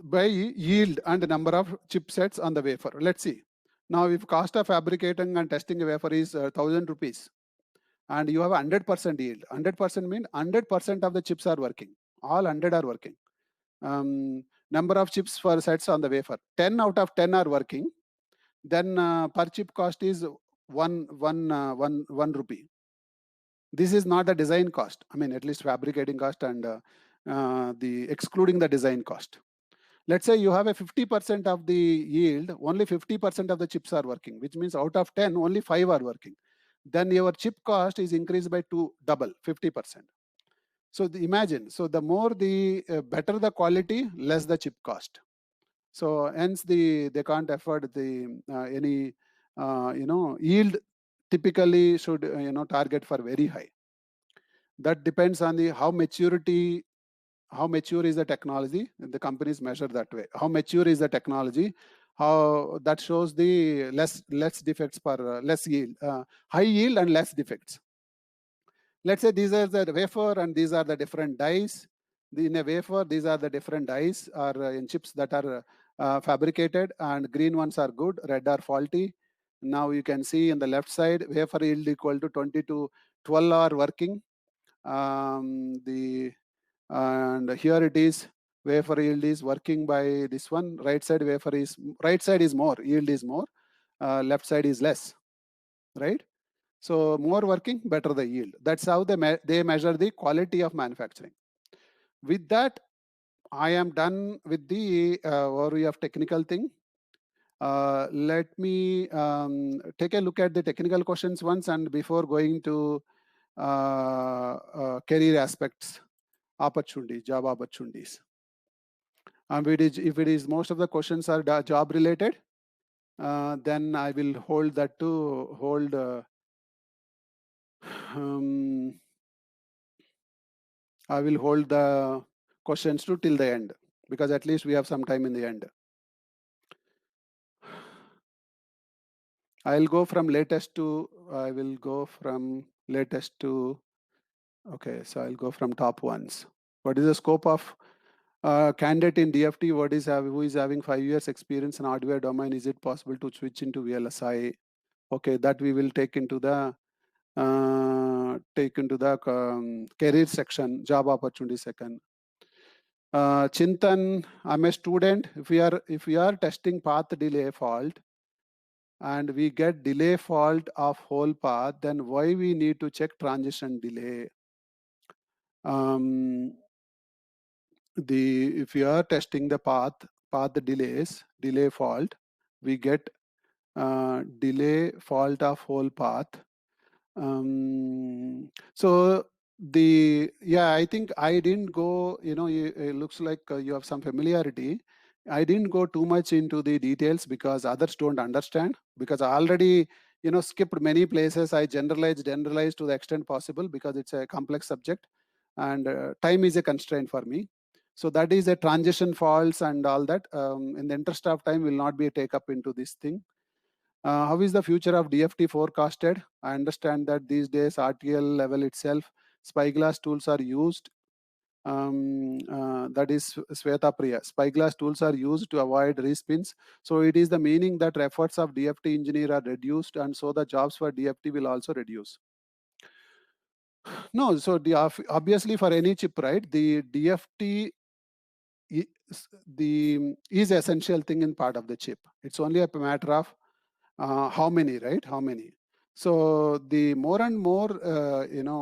[SPEAKER 1] by yield and number of chipsets on the wafer. Let's see. Now, if cost of fabricating and testing a wafer is 1,000 rupees, and you have 100% yield, 100% means 100% of the chips are working. All 100 are working. Number of chips for sets on the wafer, 10 out of 10 are working. Then per chip cost is one rupee. This is not the design cost. I mean, at least fabricating cost and the excluding the design cost. Let's say you have a 50% of the yield, only 50% of the chips are working, which means out of 10, only 5 are working. Then your chip cost is increased by double, 50%. So imagine, so the more the better the quality, less the chip cost. So hence they can't afford the any yield typically should target for very high. That depends on the how mature is the technology, and the companies measure that way. How mature is the technology? How that shows the less defects per less yield, high yield and less defects. Let's say these are the wafer and these are the different dies. In a wafer, these are the different dies or in chips that are fabricated, and green ones are good, red are faulty. Now you can see in the left side, wafer yield equal to 20 to 12 are working. And here it is, wafer yield is working by this one. Right side is more, yield is more. Left side is less, right? So more working, better the yield. That's how they measure the quality of manufacturing. With that, I am done with the overview of technical thing. Let me take a look at the technical questions once, and before going to career aspects, opportunities, job opportunities. If it is most of the questions are job related, then I will hold that to hold. I will hold the questions to till the end, because at least we have some time in the end. I will go from latest to, okay, so I'll go from top ones. What is the scope of candidate in DFT? Who is having 5 years experience in hardware domain? Is it possible to switch into VLSI? Okay, that we will take into the career section, job opportunity section. Chintan, I'm a student. If we are testing path delay fault and we get delay fault of whole path, then why we need to check transition delay? If we are testing the path delay fault, we get delay fault of whole path. So I think I didn't go, it looks like you have some familiarity. I didn't go too much into the details because others don't understand, because I already skipped many places. I generalized to the extent possible because it's a complex subject. and time is a constraint for me. So that is a transition faults and all that. In the interest of time, will not be take up into this thing. How is the future of DFT forecasted? I understand that these days RTL level itself, spyglass tools are used. That is Sweta Priya. Spyglass tools are used to avoid respins. So it is the meaning that efforts of DFT engineer are reduced, and so the jobs for DFT will also reduce. No, so obviously for any chip, right? The DFT is essential thing in part of the chip. It's only a matter of how many, right? How many? So the more and more,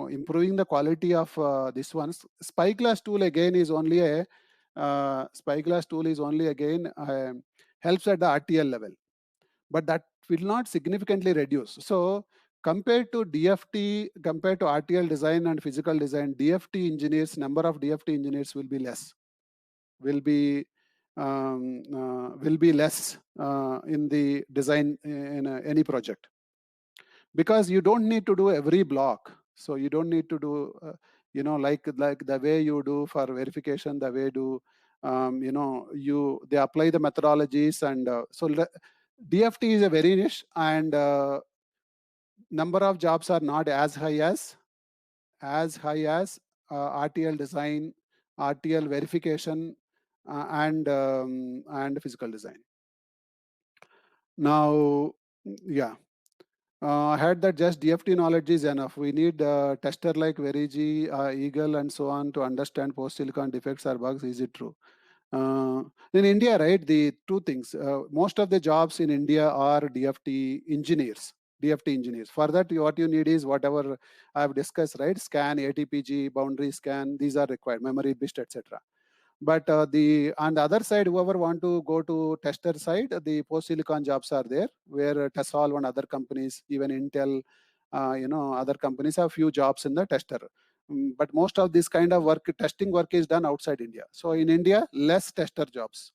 [SPEAKER 1] improving the quality of this one. Spyglass tool again is only a Spyglass tool is only again helps at the RTL level, but that will not significantly reduce. So compared to DFT, compared to RTL design and physical design, DFT engineers, number of DFT engineers will be less. Will be less in the design in any project, because you don't need to do every block. So you don't need to do like the way you do for verification, the way do they apply the methodologies, and so DFT is a very niche, and number of jobs are not as high as RTL design, RTL verification, and physical design. Now, yeah, I heard that just DFT knowledge is enough. We need tester like Verigi, Eagle, and so on to understand post-silicon defects or bugs. Is it true? In India, right, the two things. Most of the jobs in India are DFT engineers. DFT engineers. For that, what you need is whatever I have discussed, right? Scan, ATPG, boundary scan. These are required. Memory BIST, etc. But on the other side, whoever want to go to tester side, the post-silicon jobs are there, where TESOL and other companies, even Intel, other companies have few jobs in the tester. But most of this kind of work, testing work, is done outside India. So in India, less tester jobs,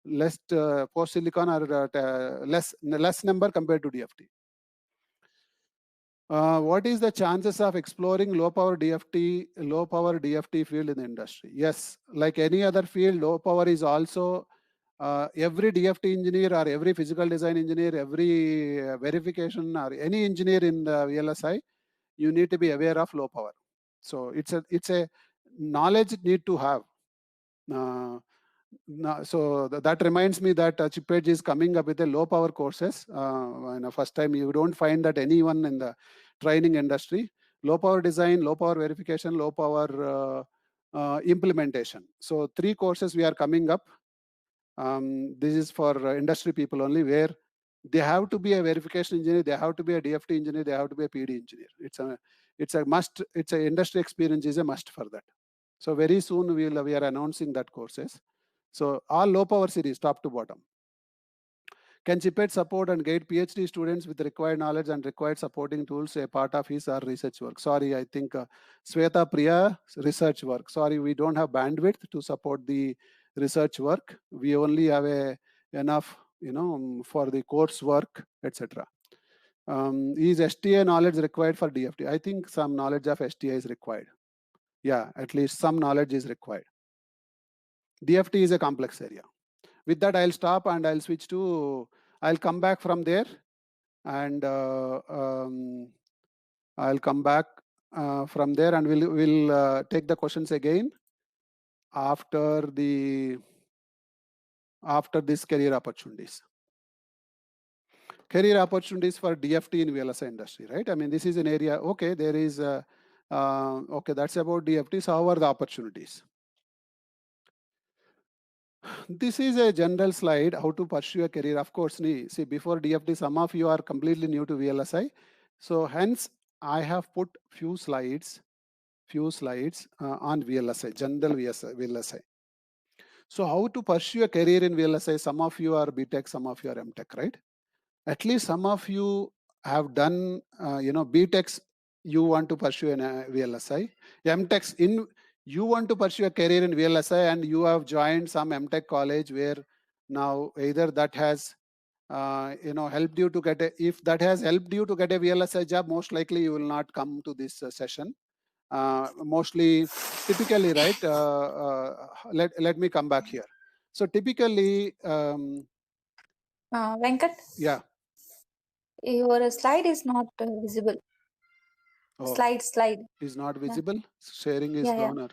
[SPEAKER 1] less post-silicon, or less number compared to DFT. What is the chances of exploring low power DFT field in the industry? Yes, like any other field, low power is also every DFT engineer or every physical design engineer, every verification or any engineer in the VLSI, you need to be aware of low power. So it's a knowledge need to have. So that reminds me that ChipEdge is coming up with a low power courses. First time you don't find that anyone in the training industry. Low power design, low power verification, low power implementation. So 3 courses we are coming up. This is for industry people only, where they have to be a verification engineer, they have to be a DFT engineer, they have to be a PD engineer. It's a must. It's a industry experience is a must for that. So very soon we are announcing that courses. So all low power series, top to bottom. Can ChipEdge support and guide PhD students with required knowledge and required supporting tools a part of his or research work? Sorry, I think Sweta Priya research work. Sorry, we don't have bandwidth to support the research work. We only have enough, for the course work, etc. Is STA knowledge required for DFT? I think some knowledge of STA is required. Yeah, at least some knowledge is required. DFT is a complex area. With that, I'll stop and I'll switch to, I'll come back from there, and I'll come back from there, and we'll take the questions again after these career opportunities. Career opportunities for DFT in VLSI industry, right? I mean, this is an area, okay, there is, okay, that's about DFT. So how are the opportunities? This is a general slide, how to pursue a career. Of course, see, before DFT, some of you are completely new to VLSI. So hence, I have put few slides on VLSI, general VLSI. So how to pursue a career in VLSI? Some of you are BTech, some of you are MTech, right? At least some of you have done, BTechs, you want to pursue in VLSI. MTechs, you want to pursue a career in VLSI, and you have joined some MTech college where now either that has, helped you to get if that has helped you to get a VLSI job, most likely you will not come to this session. Mostly, typically, right? Let me come back here. So typically,
[SPEAKER 2] Venkat,
[SPEAKER 1] yeah.
[SPEAKER 2] your slide is not visible.
[SPEAKER 1] Oh,
[SPEAKER 2] Slide.
[SPEAKER 1] is not
[SPEAKER 2] Yeah.
[SPEAKER 1] visible. Sharing is
[SPEAKER 2] Yeah, yeah.
[SPEAKER 1] gone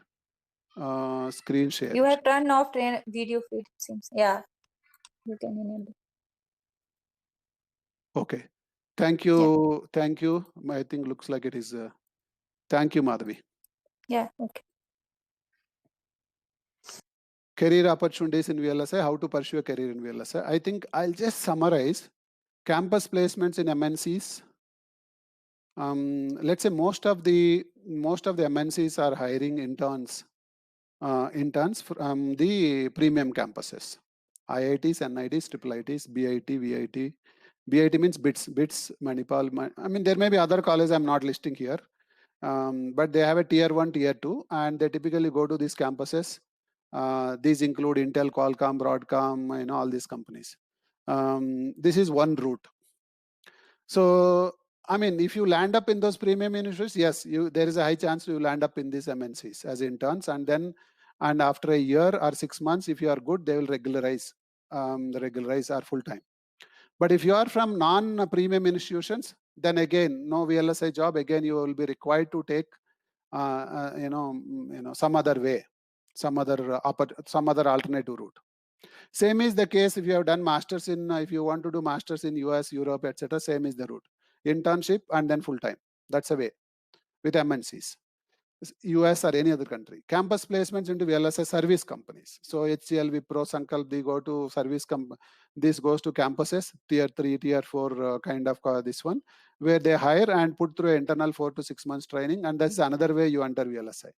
[SPEAKER 1] or screen share.
[SPEAKER 2] You have turned off video feed, seems. Yeah, you can enable.
[SPEAKER 1] Okay. Thank you. Thank you. I think looks like it is. Thank you, Madhavi.
[SPEAKER 2] Yeah, okay.
[SPEAKER 1] Career opportunities in VLSI, how to pursue a career in VLSI. I think I'll just summarize campus placements in MNCs. Let's say most of the MNCs are hiring interns from the premium campuses, IITs, NITs, IIITs, BIT, VIT. BIT means BITS, Manipal. I mean, there may be other colleges I'm not listing here, but they have a tier 1, tier 2, and they typically go to these campuses. These include Intel, Qualcomm, Broadcom, all these companies. This is one route. So, I mean, if you land up in those premium universities, yes, there is a high chance you land up in these MNCs as interns, and after a year or 6 months, if you are good, they will regularize our full time. But if you are from non-premium institutions, then again, no VLSI job. Again, you will be required to take, some other way, some other alternative route. Same is the case if you have done masters in, if you want to do masters in US, Europe, etc. Same is the route. Internship and then full time. That's a way with MNCs. US or any other country. Campus placements into VLSI service companies. So HCL, Wipro, Sankalp, they go to service this goes to campuses, tier 3, tier 4 kind of this one, where they hire and put through internal 4 to 6 months training, and that's another way you enter VLSI.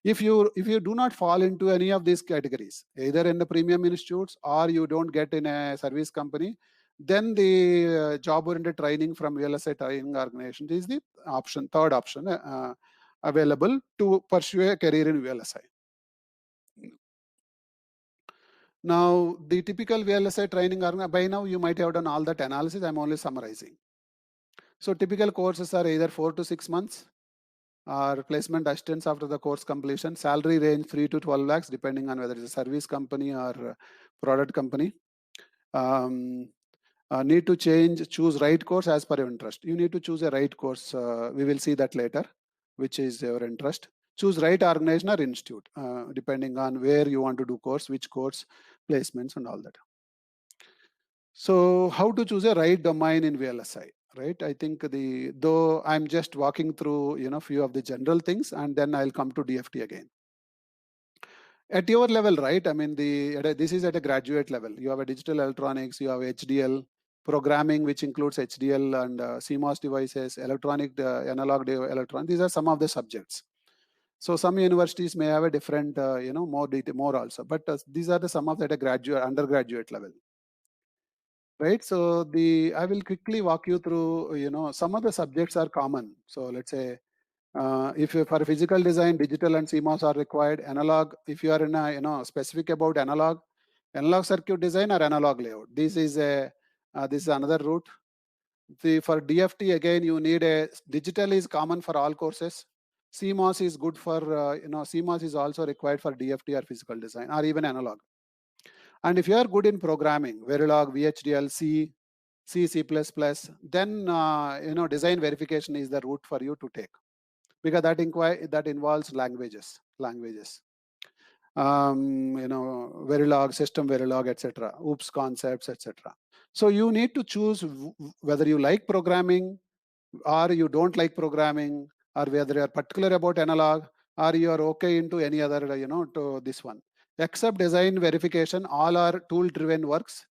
[SPEAKER 1] If you do not fall into any of these categories, either in the premium institutes or you don't get in a service company, then the job-oriented training from VLSI training organization is the third option available to pursue a career in VLSI. Now, the typical VLSI training, by now you might have done all that analysis. I'm only summarizing. So typical courses are either 4 to 6 months, or placement assistance after the course completion. Salary range 3 to 12 lakhs, depending on whether it's a service company or product company. Need to choose right course as per your interest. You need to choose a right course. We will see that later, which is your interest. Choose right organization or institute, depending on where you want to do course, which course, placements, and all that. So how to choose a right domain in VLSI, right? I think though I'm just walking through, few of the general things, and then I'll come to DFT again. At your level, right? I mean, this is at a graduate level. You have a digital electronics, you have HDL, programming, which includes HDL and CMOS devices, electronic, analog electronics. These are some of the subjects. So some universities may have a different, more detail, more also. But these are some of that at a undergraduate level. Right. So I will quickly walk you through, some of the subjects are common. So let's say, if for physical design, digital and CMOS are required. Analog, if you are in a, specific about analog circuit design or analog layout. This is another route. For DFT, again, you need digital is common for all courses. CMOS is good for, CMOS is also required for DFT or physical design or even analog. And if you are good in programming, Verilog, VHDL, C, C++, then design verification is the route for you to take, because that involves languages. Verilog, system Verilog, etc. OOPS concepts, etc. So you need to choose whether you like programming or you don't like programming, or whether you are particular about analog or you are okay into any other, to this one. Except design verification, all are tool-driven works.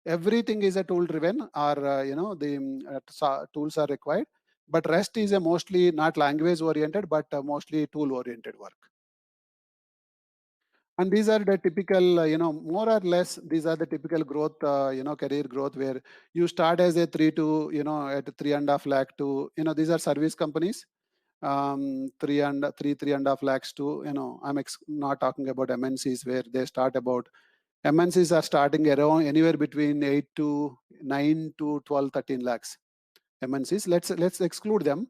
[SPEAKER 1] Everything is a tool-driven, or the tools are required. But rest is a mostly not language-oriented, but mostly tool-oriented work. And these are the typical, more or less, these are the typical growth, career growth, where you start as a 3 to, at 3.5 lakh to, these are service companies. 3.5 lakhs to, I'm not talking about MNCs where they start about, MNCs are starting around anywhere between 8 to 9 to 12, 13 lakhs. MNCs, let's exclude them.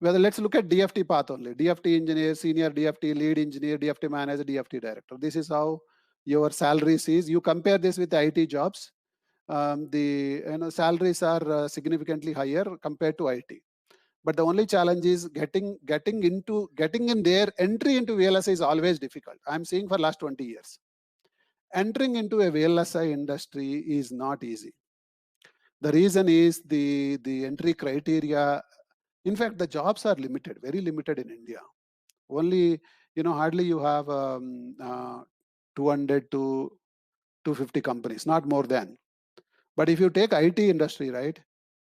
[SPEAKER 1] Well, let's look at DFT path only. DFT engineer, senior DFT, lead engineer, DFT manager, DFT director. This is how your salaries is. You compare this with the IT jobs. The salaries are significantly higher compared to IT. But the only challenge is getting in there. Entry into VLSI is always difficult. I'm seeing for last 20 years. Entering into a VLSI industry is not easy. The reason is the entry criteria. In fact, the jobs are limited, very limited in India. Only, hardly you have 200 to 250 companies, not more than. But if you take IT industry, right,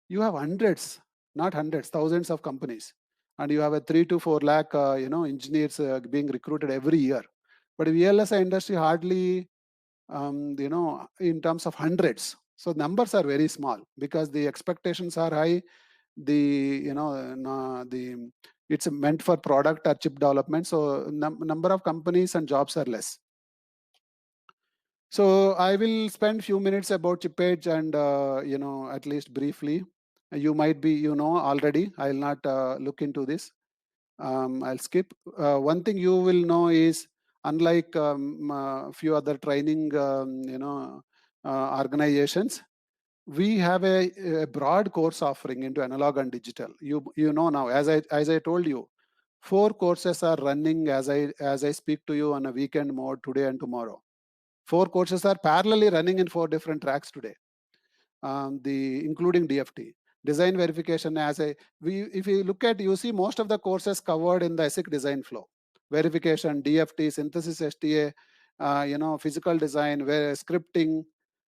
[SPEAKER 1] you have hundreds, not hundreds, thousands of companies. And you have a 3 to 4 lakh, engineers being recruited every year. But VLSI industry hardly, in terms of hundreds. So numbers are very small because the expectations are high. It's meant for product or chip development. So number of companies and jobs are less. So I will spend few minutes about ChipEdge and, at least briefly. You might be, already. I'll not look into this. I'll skip. One thing you will know is, unlike few other training, organizations, we have a broad course offering into analog and digital. You know now, as I told you, 4 courses are running as I speak to you on a weekend mode today and tomorrow. 4 courses are parallelly running in 4 different tracks today, including DFT. Design verification if you look at, you see most of the courses covered in the ASIC design flow. Verification, DFT, synthesis STA, physical design, scripting,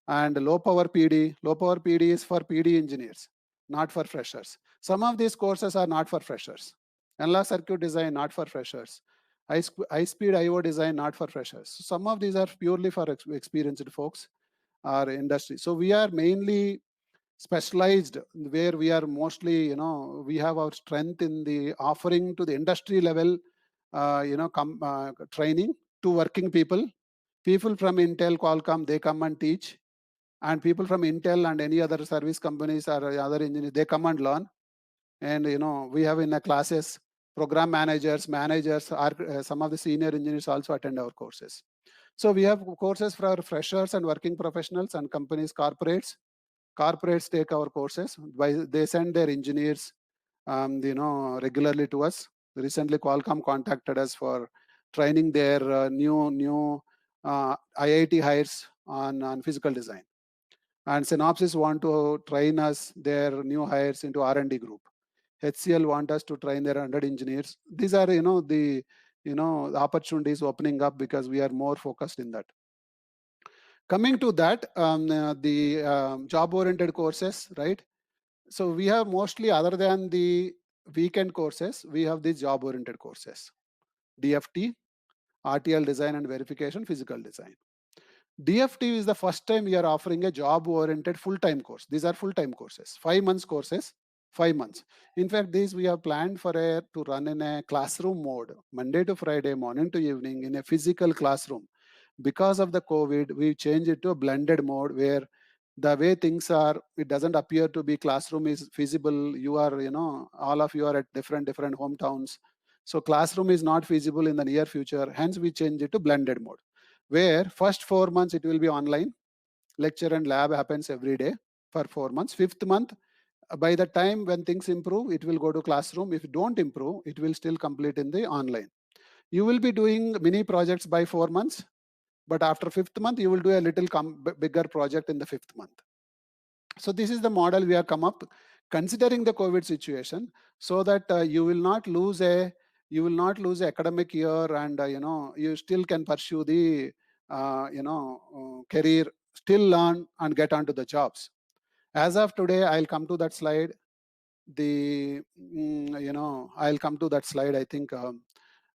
[SPEAKER 1] and low power PD. Low power PD is for PD engineers, not for freshers. Some of these courses are not for freshers. Analog circuit design, not for freshers. High speed IO design, not for freshers. So some of these are purely for experienced folks or industry. So we are mainly specialized, where we are mostly, we have our strength in the offering to the industry level, training to working people. People from Intel, Qualcomm, they come and teach. And people from Intel and any other service companies or other engineers, they come and learn. And, we have in the classes, program managers, some of the senior engineers also attend our courses. So we have courses for freshers and working professionals and companies, corporates. Corporates take our courses. They send their engineers, regularly to us. Recently, Qualcomm contacted us for training their new IIT hires on physical design. And Synopsys want to train us, their new hires, into R&D group. HCL want us to train their 100 engineers. These are, the opportunities opening up because we are more focused in that. Coming to that, the job-oriented courses, right? So we have mostly, other than the weekend courses, we have these job-oriented courses. DFT, RTL design and verification, physical design. DFT is the first time we are offering a job-oriented full-time course. These are full-time courses, 5 months courses, 5 months. In fact, these we have planned to run in a classroom mode, Monday to Friday, morning to evening, in a physical classroom. Because of the COVID, we changed it to a blended mode, where the way things are, it doesn't appear to be classroom is feasible. You are, all of you are at different hometowns. So classroom is not feasible in the near future. Hence, we change it to blended mode, where first 4 months it will be online. Lecture and lab happens every day for 4 months. 5th month, by the time when things improve, it will go to classroom. If it don't improve, it will still complete in the online. You will be doing mini projects by 4 months. But after 5th month, you will do a little bigger project in the 5th month. So this is the model we have come up, considering the COVID situation, so that you will not lose academic year, and you still can pursue the career, still learn and get onto the jobs. As of today, I'll come to that slide. I'll come to that slide. I think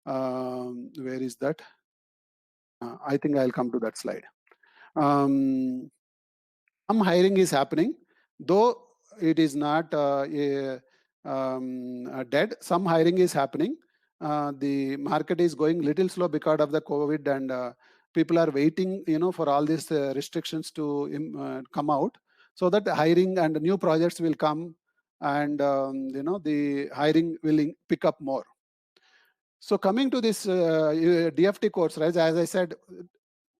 [SPEAKER 1] where is that? I think I'll come to that slide. Some hiring is happening, though it is not dead. Some hiring is happening. The market is going little slow because of the COVID, and people are waiting, for all these restrictions to come out, so that hiring and new projects will come. and the hiring will pick up more. So coming to this DFT course, right? As I said,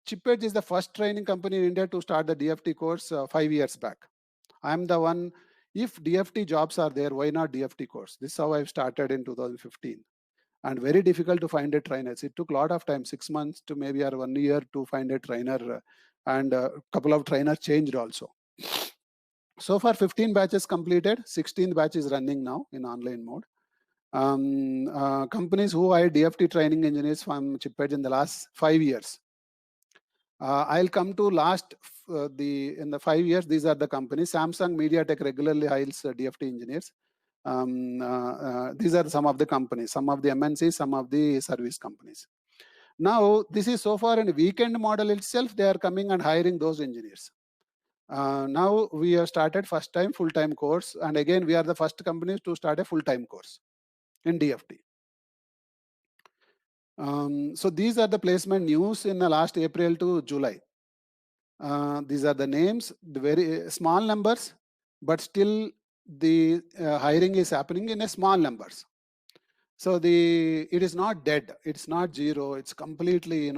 [SPEAKER 1] ChipEdge is the first training company in India to start the DFT course 5 years back. I'm the one. If DFT jobs are there, why not DFT course? This is how I started in 2015. And very difficult to find a trainer. It took a lot of time, 6 months to maybe or 1 year to find a trainer, and a couple of trainers changed also. So far 15 batches completed, 16th batch is running now in online mode. Companies who hired DFT training engineers from ChipEdge in the last 5 years. I'll come to last in the 5 years. These are the companies. Samsung, MediaTek regularly hires DFT engineers. These are some of the companies, some of the MNCs, some of the service companies. Now, this is so far in a weekend model itself. They are coming and hiring those engineers. Now we have started first time full-time course, and again we are the first companies to start a full-time course in DFT. So these are the placement news in the last April to July. These are the names, the very small numbers, but still the hiring is happening in a small numbers. So it is not dead. It's not zero. It's completely,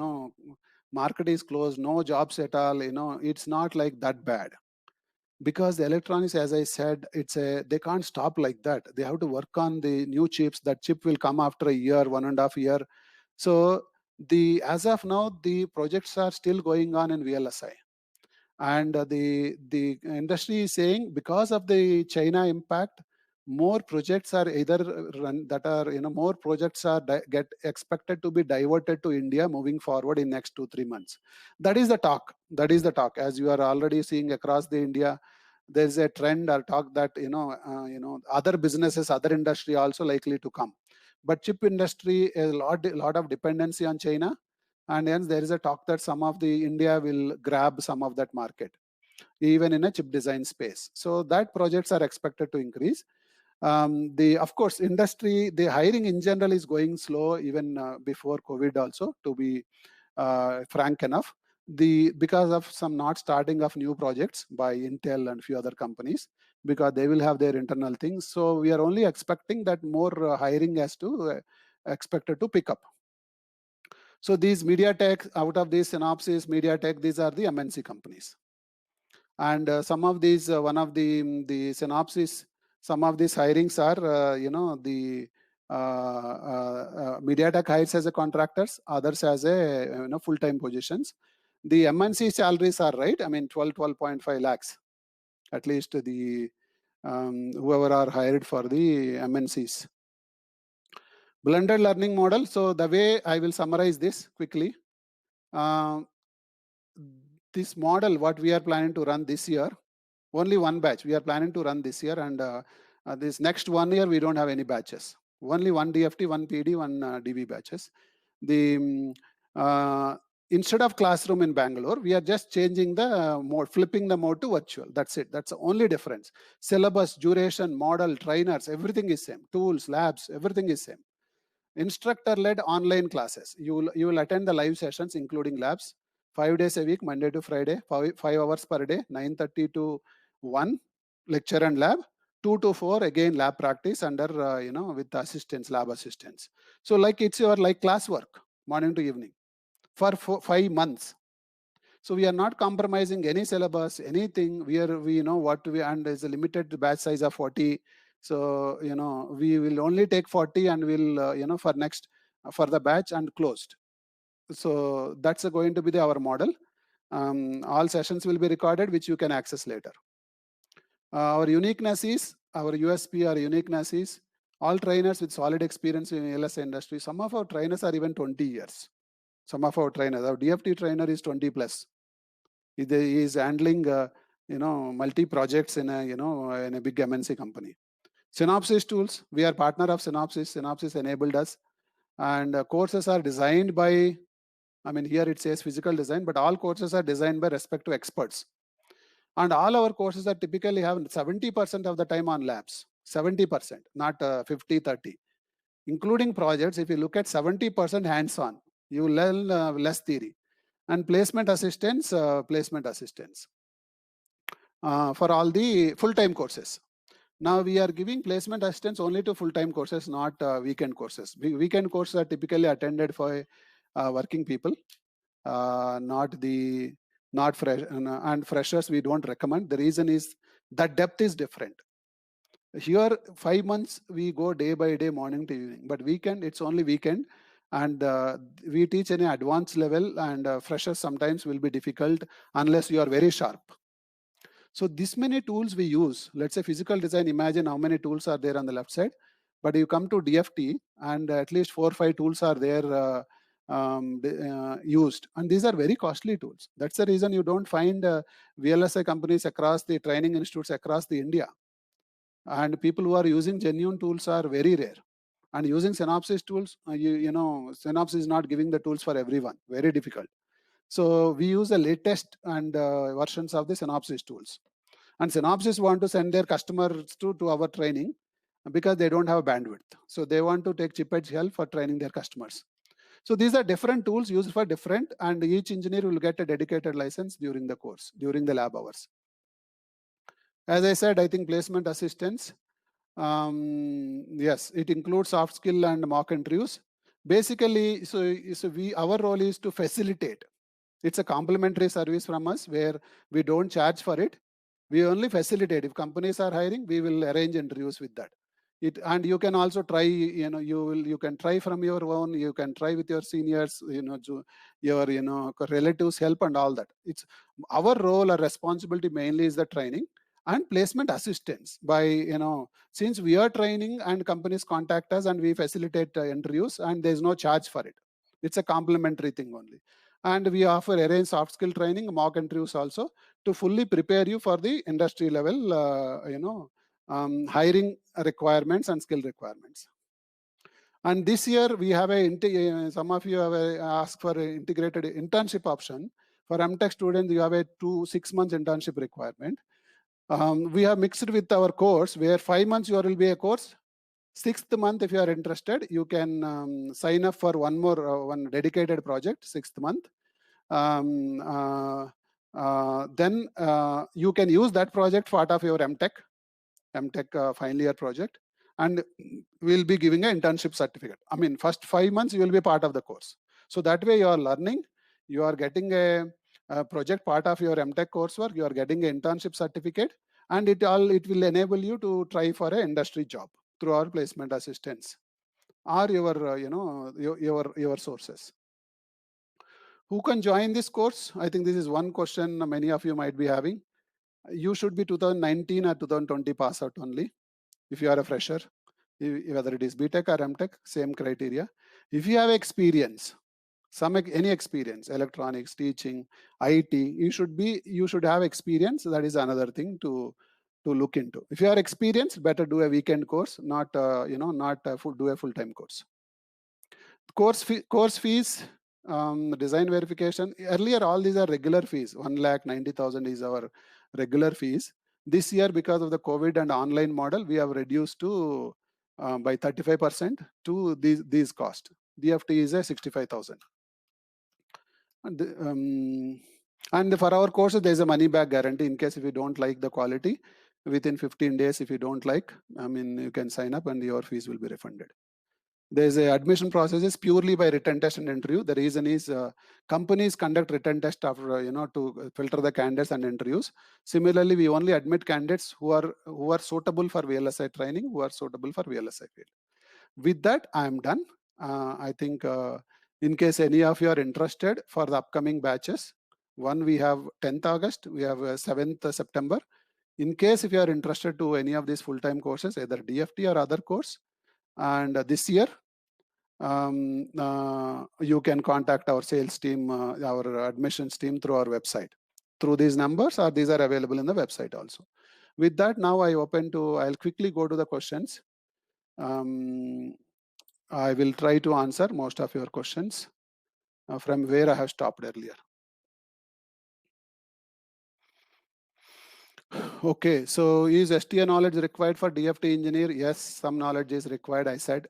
[SPEAKER 1] market is closed, no jobs at all. It's not like that bad. Because the electronics, as I said, they can't stop like that. They have to work on the new chips. That chip will come after a year, 1.5 years. So as of now, the projects are still going on in VLSI. And the industry is saying because of the China impact, more projects are either run that are more projects are get expected to be diverted to India moving forward in next 2-3 months. That is the talk. That is the talk. As you are already seeing across the India, there is a trend or talk that other businesses, other industry also likely to come. But chip industry is a lot of dependency on China. And hence there is a talk that some of the India will grab some of that market, even in a chip design space. So that projects are expected to increase. Of course, industry, the hiring in general is going slow even before COVID also, to be frank enough. Because of some not starting of new projects by Intel and few other companies, because they will have their internal things. So we are only expecting that more hiring has to expected to pick up. So these MediaTek, out of these Synopsys, MediaTek, these are the MNC companies. And some of these, one of the Synopsys, some of these hirings are, the MediaTek hires as a contractors, others as a full-time positions. The MNC salaries are right. I mean, 12.5 lakhs, at least the whoever are hired for the MNCs. Blended learning model. So the way I will summarize this quickly. This model, what we are planning to run this year, only one batch we are planning to run this year, and this next 1 year we don't have any batches. Only one DFT, one PD, one DB batches. Instead of classroom in Bangalore, we are just changing the mode, flipping the mode to virtual. That's it. That's the only difference. Syllabus, duration, model, trainers, everything is same. Tools, labs, everything is same. Instructor-led online classes. You will attend the live sessions, including labs, 5 days a week, Monday to Friday, 5 hours per day, 9:30 to 1, lecture and lab, 2 to 4, again lab practice under, with assistants, lab assistants. So like it's your classwork, morning to evening, for 5 months. So we are not compromising any syllabus, anything. We know what and there's a limited batch size of 40. So, we will only take 40 and we'll, for the batch and closed. So that's going to be our model. All sessions will be recorded, which you can access later. Our uniqueness is, our USP or uniqueness is, all trainers with solid experience in LS industry. Some of our trainers are even 20 years. Some of our trainers, our DFT trainer is 20 plus. He is handling, multi projects in a big MNC company. Synopsys tools, we are partner of Synopsys. Synopsys enabled us, and courses are designed by, here it says physical design, but all courses are designed by respective experts. And all our courses are typically have 70% of the time on labs, 70%, not 50-30. Including projects, if you look at 70% hands-on, you learn less theory. And placement assistance for all the full-time courses. Now we are giving placement assistance only to full-time courses, not weekend courses. Weekend courses are typically attended for working people, not fresh and freshers. We don't recommend. The reason is that depth is different. Here 5 months we go day by day, morning to evening, but weekend it's only weekend, and we teach any advanced level, and freshers sometimes will be difficult unless you are very sharp. So this many tools we use. Let's say physical design, imagine how many tools are there on the left side, but you come to DFT and at least 4 or 5 tools are there used, and these are very costly tools. That's the reason you don't find VLSI companies across the training institutes across the India, and people who are using genuine tools are very rare. And using Synopsys tools, you know, Synopsys is not giving the tools for everyone, very difficult. So we use the latest and versions of the Synopsys tools. And Synopsys want to send their customers to our training because they don't have bandwidth. So they want to take chip edge help for training their customers. So these are different tools used for different, and each engineer will get a dedicated license during the course, during the lab hours. As I said, I think placement assistance, yes, it includes soft skill and mock interviews. Basically, our role is to facilitate. It's a complimentary service from us where we don't charge for it. We only facilitate. If companies are hiring, we will arrange interviews with that. And you can also try, you know, you can try from your own, you can try with your seniors, you know, your, you know, relatives help and all that. It's our role or responsibility mainly is the training and placement assistance. By, you know, since we are training and companies contact us and we facilitate interviews, and there's no charge for it. It's a complimentary thing only. And we offer arrange soft skill training, mock interviews also, to fully prepare you for the industry level, you know, hiring requirements and skill requirements. And this year we have some of you have asked for an integrated internship option. For MTech students, you have a 6 months internship requirement. We have mixed with our course where 5 months you will be a course. 6th month, if you are interested, you can sign up for one dedicated project, 6th month. Then you can use that project part of your MTech final year project, and we'll be giving an internship certificate. I mean, first 5 months you will be part of the course. So that way you are learning, you are getting a project part of your MTech coursework, you are getting an internship certificate, and it will enable you to try for an industry job through our placement assistance or your you know, your sources. Who can join this course? I think this is one question many of you might be having. You should be 2019 or 2020 pass out only if you are a fresher, whether it is BTech or MTech, same criteria. If you have experience, any experience, electronics, teaching, IT, you should have experience. That is another thing to look into. If you are experienced, better do a weekend course, not you know, not do a full-time course. Course fees, design verification. Earlier, all these are regular fees. 1,90,000 is our regular fees. This year, because of the COVID and online model, we have reduced to by 35% to these costs. DFT is a 65,000. And for our courses, there is a money back guarantee in case if you don't like the quality. Within 15 days, if you don't like, I mean, you can sign up and your fees will be refunded. There's a admission process is purely by written test and interview. The reason is companies conduct written test after, you know, to filter the candidates and interviews. Similarly, we only admit candidates who are suitable for VLSI training, who are suitable for VLSI field. With that, I am done. I think in case any of you are interested for the upcoming batches, one we have 10th August, we have 7th September. In case if you are interested to any of these full-time courses, either DFT or other course, and this year, you can contact our sales team, our admissions team through our website, through these numbers, or these are available in the website also. With that, now I'll quickly go to the questions. I will try to answer most of your questions from where I have stopped earlier. Okay, so is STA knowledge required for DFT engineer? Yes, some knowledge is required, I said.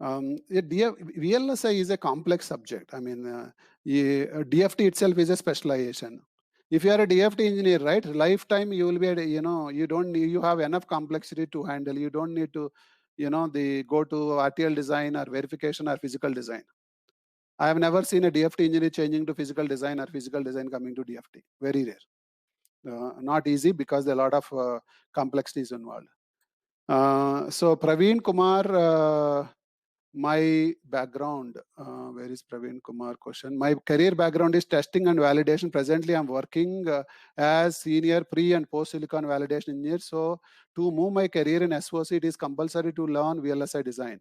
[SPEAKER 1] VLSI is a complex subject. I mean, DFT itself is a specialization. If you are a DFT engineer, right, lifetime you will be, you have enough complexity to handle. You don't need to, go to RTL design or verification or physical design. I have never seen a DFT engineer changing to physical design or physical design coming to DFT. Very rare. Not easy because there are a lot of complexities involved. So Praveen Kumar, my background, where is Praveen Kumar question? My career background is testing and validation. Presently, I'm working as senior pre and post silicon validation engineer. So to move my career in SOC, it is compulsory to learn VLSI design.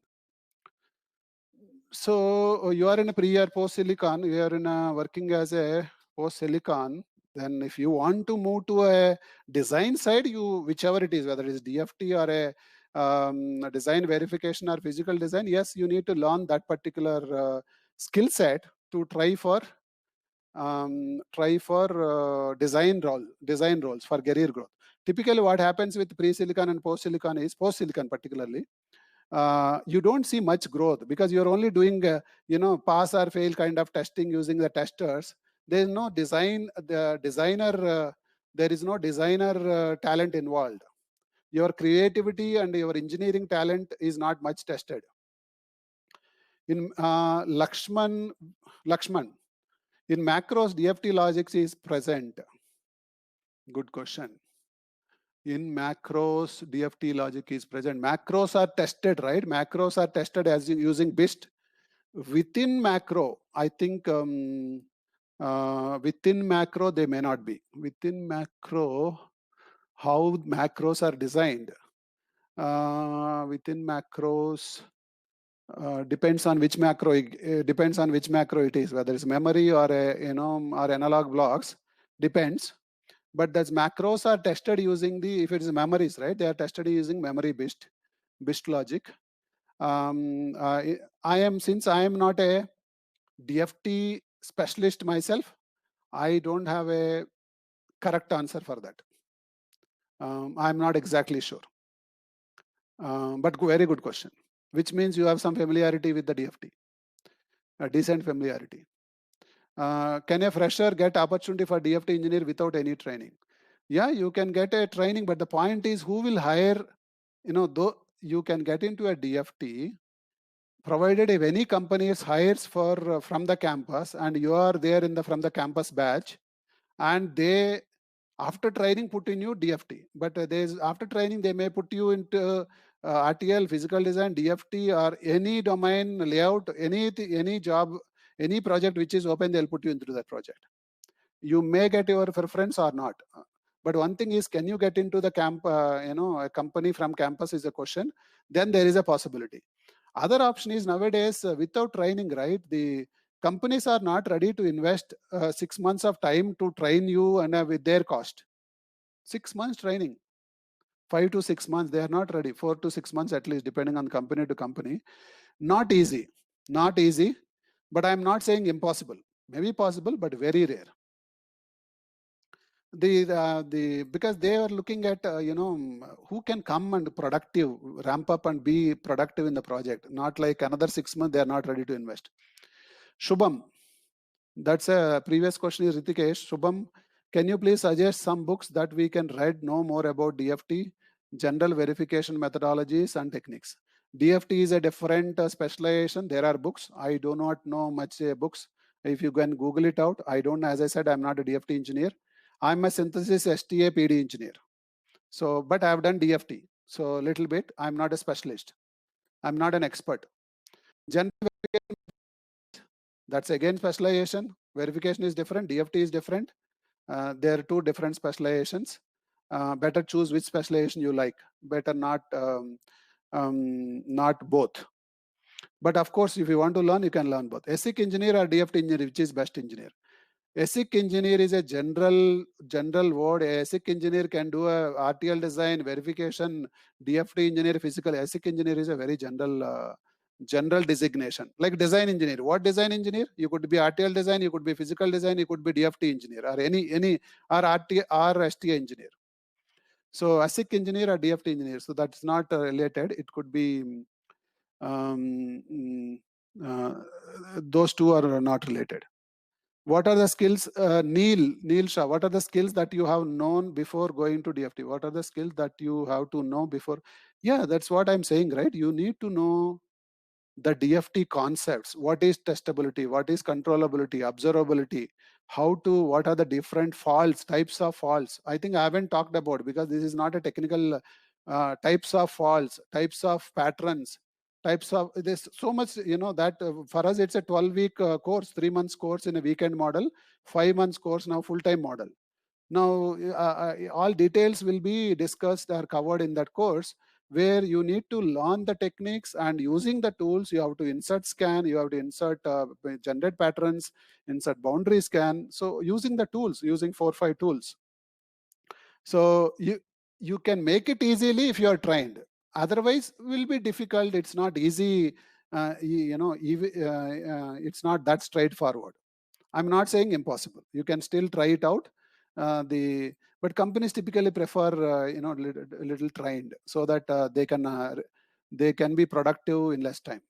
[SPEAKER 1] So you are in a pre or post silicon, you are in working as a post silicon. Then if you want to move to a design side, whichever it is, whether it is DFT or a design verification or physical design, yes, you need to learn that particular skill set to try for design roles for career growth. Typically, what happens with pre-silicon and post-silicon is, post-silicon particularly, you don't see much growth because you're only doing, pass or fail kind of testing using the testers. There is no design, there is no designer talent involved. Your creativity and your engineering talent is not much tested. In Lakshman, in macros, DFT logics is present. Good question. In macros, DFT logic is present. Macros are tested, right? Macros are tested as using BIST. Within macro, I think within macro, they may not be. Within macro, how macros are designed. Within macros, depends on which macro. Depends on which macro it is, whether it's memory or or analog blocks. Depends. But those macros are tested using if it is memories, right? They are tested using memory BIST logic. Since I am not a DFT specialist myself, I don't have a correct answer for that. I'm not exactly sure. But very good question, which means you have some familiarity with the DFT, a decent familiarity. Can a fresher get opportunity for DFT engineer without any training? Yeah, you can get a training, but the point is who will hire, though you can get into a DFT, provided if any company hires from the campus and you are there from the campus batch, and they, after training, put in you DFT. But after training, they may put you into RTL, physical design, DFT, or any domain layout, any job, any project which is open, they'll put you into that project. You may get your preference or not. But one thing is, can you get into the a company from campus is a question. Then there is a possibility. Other option is nowadays, without training, right? The companies are not ready to invest 6 months of time to train you and with their cost. 6 months training, 5 to 6 months, they are not ready. 4 to 6 months at least, depending on company to company. Not easy, not easy. But I'm not saying impossible. Maybe possible, but very rare. Because they are looking at who can come and ramp up and be productive in the project. Not like another 6 months they are not ready to invest. Shubham, that's a previous question is Ritikesh. Shubham, can you please suggest some books that we can read, know more about DFT, general verification methodologies and techniques? DFT is a different specialization. There are books. I do not know much books. If you can Google it out. I don't know. As I said, I'm not a DFT engineer. I'm a synthesis STA PD engineer. So, but I've done DFT. So a little bit. I'm not a specialist. I'm not an expert. General verification, that's again specialization. Verification is different. DFT is different. There are two different specializations. Better choose which specialization you like. Better not both. But of course, if you want to learn, you can learn both. ASIC engineer or DFT engineer, which is best engineer? ASIC engineer is a general word. ASIC engineer can do a RTL design, verification. DFT engineer, physical. ASIC engineer is a very general designation. Like design engineer. What design engineer? You could be RTL design, you could be physical design, you could be DFT engineer, or any or STA engineer. So ASIC engineer or DFT engineer. So that's not related. It could be those two are not related. What are the skills, Neil Shah, what are the skills that you have known before going to DFT? What are the skills that you have to know before? Yeah, that's what I'm saying, right? You need to know the DFT concepts. What is testability? What is controllability, observability? What are the different faults, types of faults? I think I haven't talked about, because this is not a technical types of faults, types of patterns, types of, there's so much, that for us it's a 12-week course, 3 months course in a weekend model, 5 months course now, full-time model. Now, all details will be discussed or covered in that course, where you need to learn the techniques, and using the tools, you have to insert scan, you have to insert generate patterns, insert boundary scan. So using the tools, using 4-5 tools. So you can make it easily if you are trained. Otherwise, will be difficult. It's not easy. It's not that straightforward. I'm not saying impossible. You can still try it out. But companies typically prefer little trained, so that they can be productive in less time.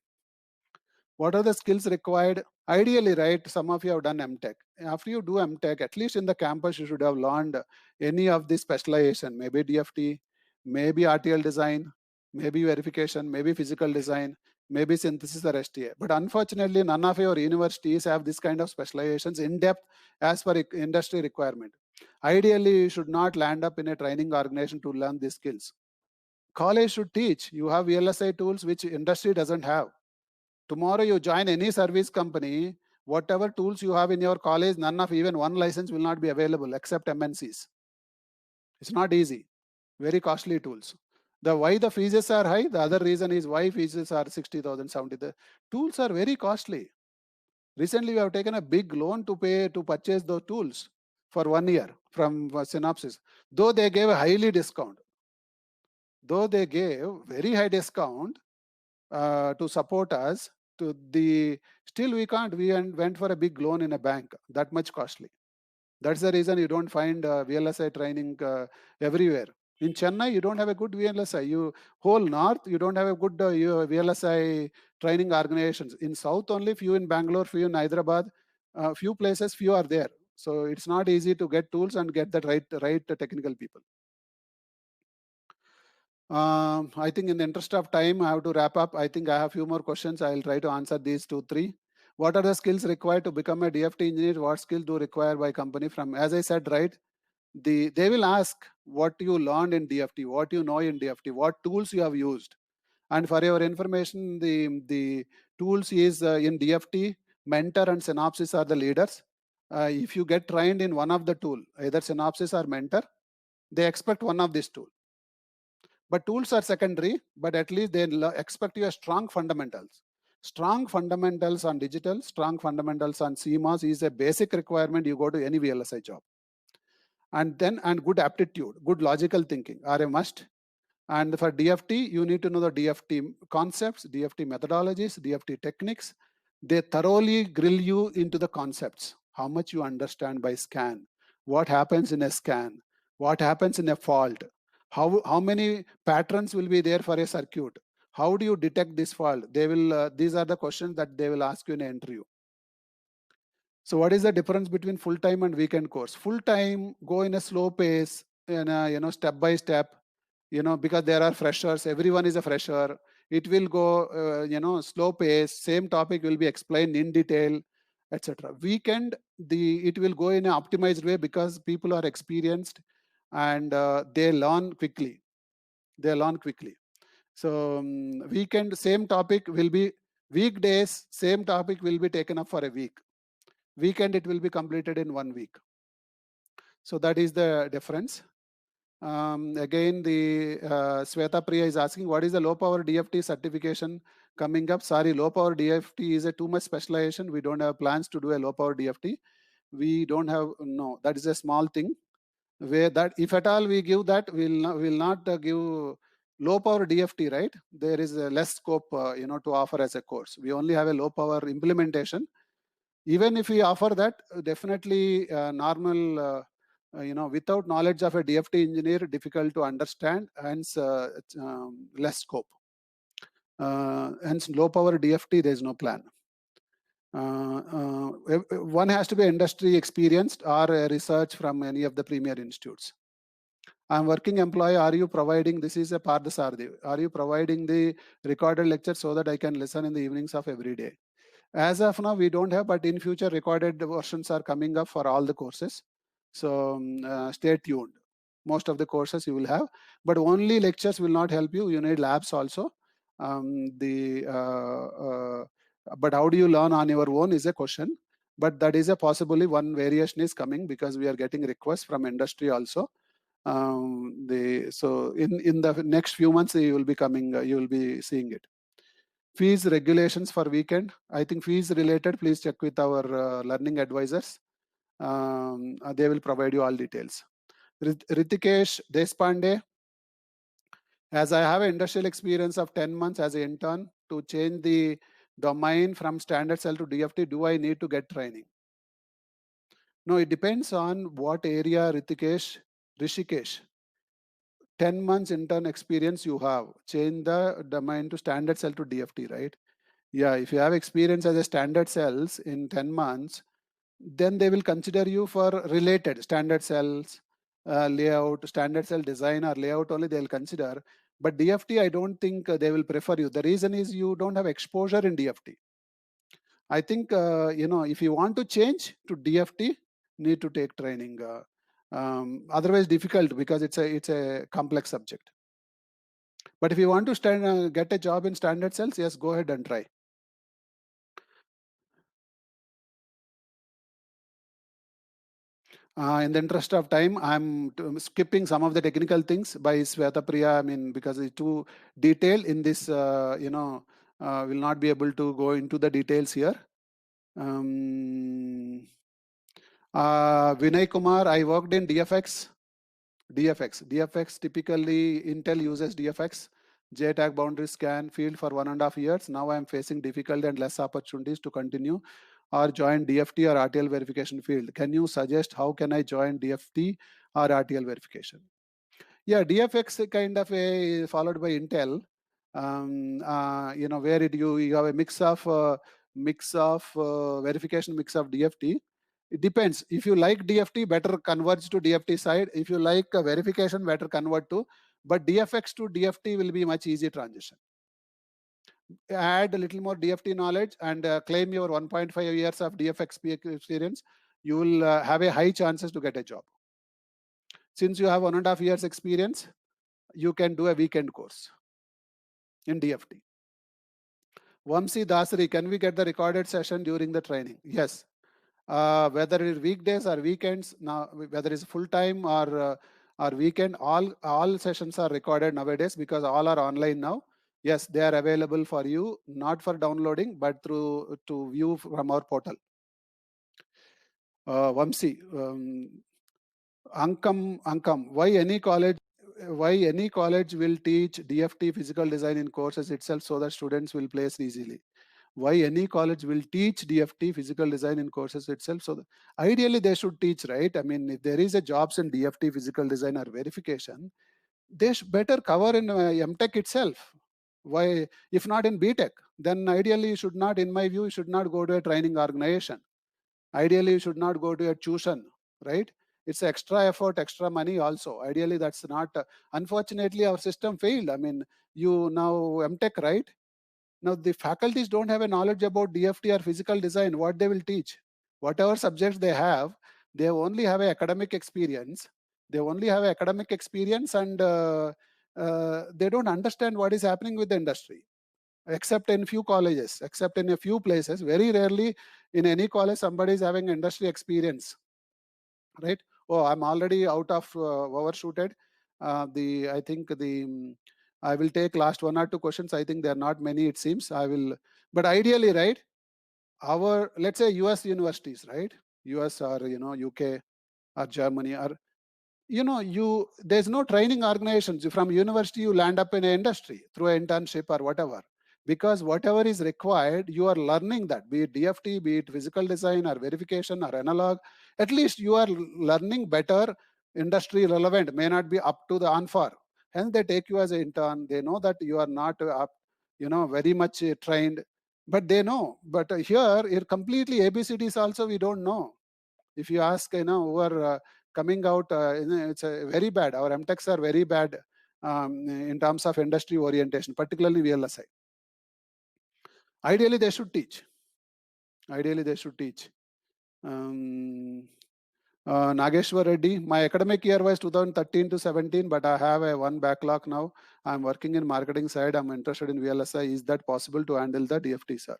[SPEAKER 1] What are the skills required? Ideally, right, some of you have done MTech. After you do MTech, at least in the campus, you should have learned any of the specialization, maybe DFT, maybe RTL design, maybe verification, maybe physical design, maybe synthesis or STA. But unfortunately, none of your universities have this kind of specializations in depth as per industry requirement. Ideally, you should not land up in a training organization to learn these skills. College should teach. You have VLSI tools which industry doesn't have. Tomorrow you join any service company, whatever tools you have in your college, none of even one license will not be available except MNCs. It's not easy. Very costly tools. Why the fees are high? The other reason is why fees are 60,000, 70. The tools are very costly. Recently, we have taken a big loan to purchase those tools for 1 year from Synopsys. Though they gave a highly discount. Though they gave very high discount to support us, still we can't. We went for a big loan in a bank, that much costly. That's the reason you don't find VLSI training everywhere. In Chennai, you don't have a good VLSI. Whole north, you don't have a good VLSI training organizations. In south only, few in Bangalore, few in Hyderabad, few places, few are there. So it's not easy to get tools and get the right technical people. I think in the interest of time, I have to wrap up. I think I have a few more questions. I'll try to answer these 2, 3. What are the skills required to become a DFT engineer? What skills do require by company? From, as I said, right, they will ask what you learned in DFT, what you know in DFT, what tools you have used. And for your information, the tools is in DFT, Mentor and Synopsys are the leaders. If you get trained in one of the tool, either Synopsys or Mentor, they expect one of these tools. But tools are secondary, but at least they expect you a strong fundamentals. Strong fundamentals on digital, strong fundamentals on CMOS is a basic requirement. You go to any VLSI job. And good aptitude, good logical thinking are a must. And for DFT, you need to know the DFT concepts, DFT methodologies, DFT techniques. They thoroughly grill you into the concepts. How much you understand by scan, what happens in a scan, what happens in a fault, how many patterns will be there for a circuit, how do you detect this fault? They will. These are the questions that they will ask you in an interview. So what is the difference between full-time and weekend course? Full-time, go in a slow pace, step by step, because there are freshers, everyone is a fresher. It will go, slow pace, same topic will be explained in detail, etc. Weekend, it will go in an optimized way because people are experienced and they learn quickly. So weekend, same topic will be, weekdays, same topic will be taken up for a week. Weekend, it will be completed in 1 week. So that is the difference. Again, the Sweta Priya is asking, what is the low power DFT certification coming up? Sorry, low power DFT is a too much specialization. We don't have plans to do a low power DFT. We don't have, no, that is a small thing. Where that, if at all we give that, we'll not give low power DFT, right? There is a less scope, to offer as a course. We only have a low power implementation. Even if we offer that, definitely normal, without knowledge of a DFT engineer, difficult to understand, hence less scope. Hence low power DFT, there is no plan. One has to be industry experienced or research from any of the premier institutes. I'm working employee. Are you providing, this is a Pardasarthi, are you providing the recorded lecture so that I can listen in the evenings of every day? As of now, we don't have, but in future recorded versions are coming up for all the courses. So stay tuned. Most of the courses you will have, but only lectures will not help you. You need labs also. But how do you learn on your own is a question. But that is a possibly one variation is coming because we are getting requests from industry also. So in the next few months you will be coming, you will be seeing it. Fees regulations for weekend. I think fees related, please check with our learning advisors. They will provide you all details. Ritikesh Deshpande, as I have industrial experience of 10 months as an intern, to change the domain from standard cell to DFT, do I need to get training? No, it depends on what area, Rishikesh. 10 months intern experience you have, change the domain to standard cell to DFT, right? Yeah, if you have experience as a standard cells in 10 months, then they will consider you for related standard cells, layout, standard cell design or layout only they'll consider. But DFT, I don't think they will prefer you. The reason is you don't have exposure in DFT. I think, if you want to change to DFT, need to take training. Otherwise difficult because it's a complex subject. But if you want to get a job in standard cells, yes, go ahead and try. In the interest of time, I'm skipping some of the technical things by Swetapriya. I mean, because it's too detailed in this, will not be able to go into the details here. Vinay Kumar, I worked in DFX. DFX, typically Intel uses DFX. JTAG boundary scan field for 1.5 years. Now I'm facing difficult and less opportunities to continue or join DFT or RTL verification field. Can you suggest how can I join DFT or RTL verification? Yeah, DFX kind of a followed by Intel, where you have a mix of verification, mix of DFT. It depends. If you like DFT, better converge to DFT side. If you like verification, better convert to. But DFX to DFT will be much easy transition. Add a little more DFT knowledge and claim your 1.5 years of DFX experience. You will have a high chances to get a job. Since you have 1.5 years experience, you can do a weekend course in DFT. Vamsi Dasari, can we get the recorded session during the training? Yes. Whether it is weekdays or weekends, now whether it's full time or weekend, all sessions are recorded nowadays because all are online now. Yes, they are available for you, not for downloading, but to view from our portal. Vamsi, Ankam, why any college will teach DFT physical design in courses itself so that students will place easily? Why any college will teach DFT physical design in courses itself? So ideally they should teach, right? I mean, if there is a jobs in DFT physical design or verification, they better cover in MTech itself. Why, if not in BTech, then ideally you should not, in my view, you should not go to a training organization. Ideally, you should not go to a tuition, right? It's extra effort, extra money also. Ideally, that's not, unfortunately, our system failed. I mean, you now MTech, right? Now, the faculties don't have a knowledge about DFT or physical design, what they will teach. Whatever subjects they only have an academic experience. They only have academic experience and they don't understand what is happening with the industry. Except in few colleges, except in a few places, very rarely in any college somebody is having industry experience, right? Oh, I'm already out of overshooted. I think I will take last 1 or 2 questions. I think there are not many, it seems. But ideally, right? Let's say US universities, right? US or UK or Germany or there's no training organizations. From university, you land up in an industry through an internship or whatever. Because whatever is required, you are learning that, be it DFT, be it physical design or verification or analog. At least you are learning better, industry relevant, may not be up to the ANFAR. Hence, they take you as an intern. They know that you are not very much trained. but they know. But here completely ABCDs also we don't know. If you ask, who are coming out, it's very bad. Our MTechs are very bad in terms of industry orientation, particularly VLSI. Ideally, they should teach. Nageshwar Reddy, my academic year was 2013 to 17, but I have a one backlog now. I'm working in marketing side. I'm interested in VLSI. Is that possible to handle the DFT, sir?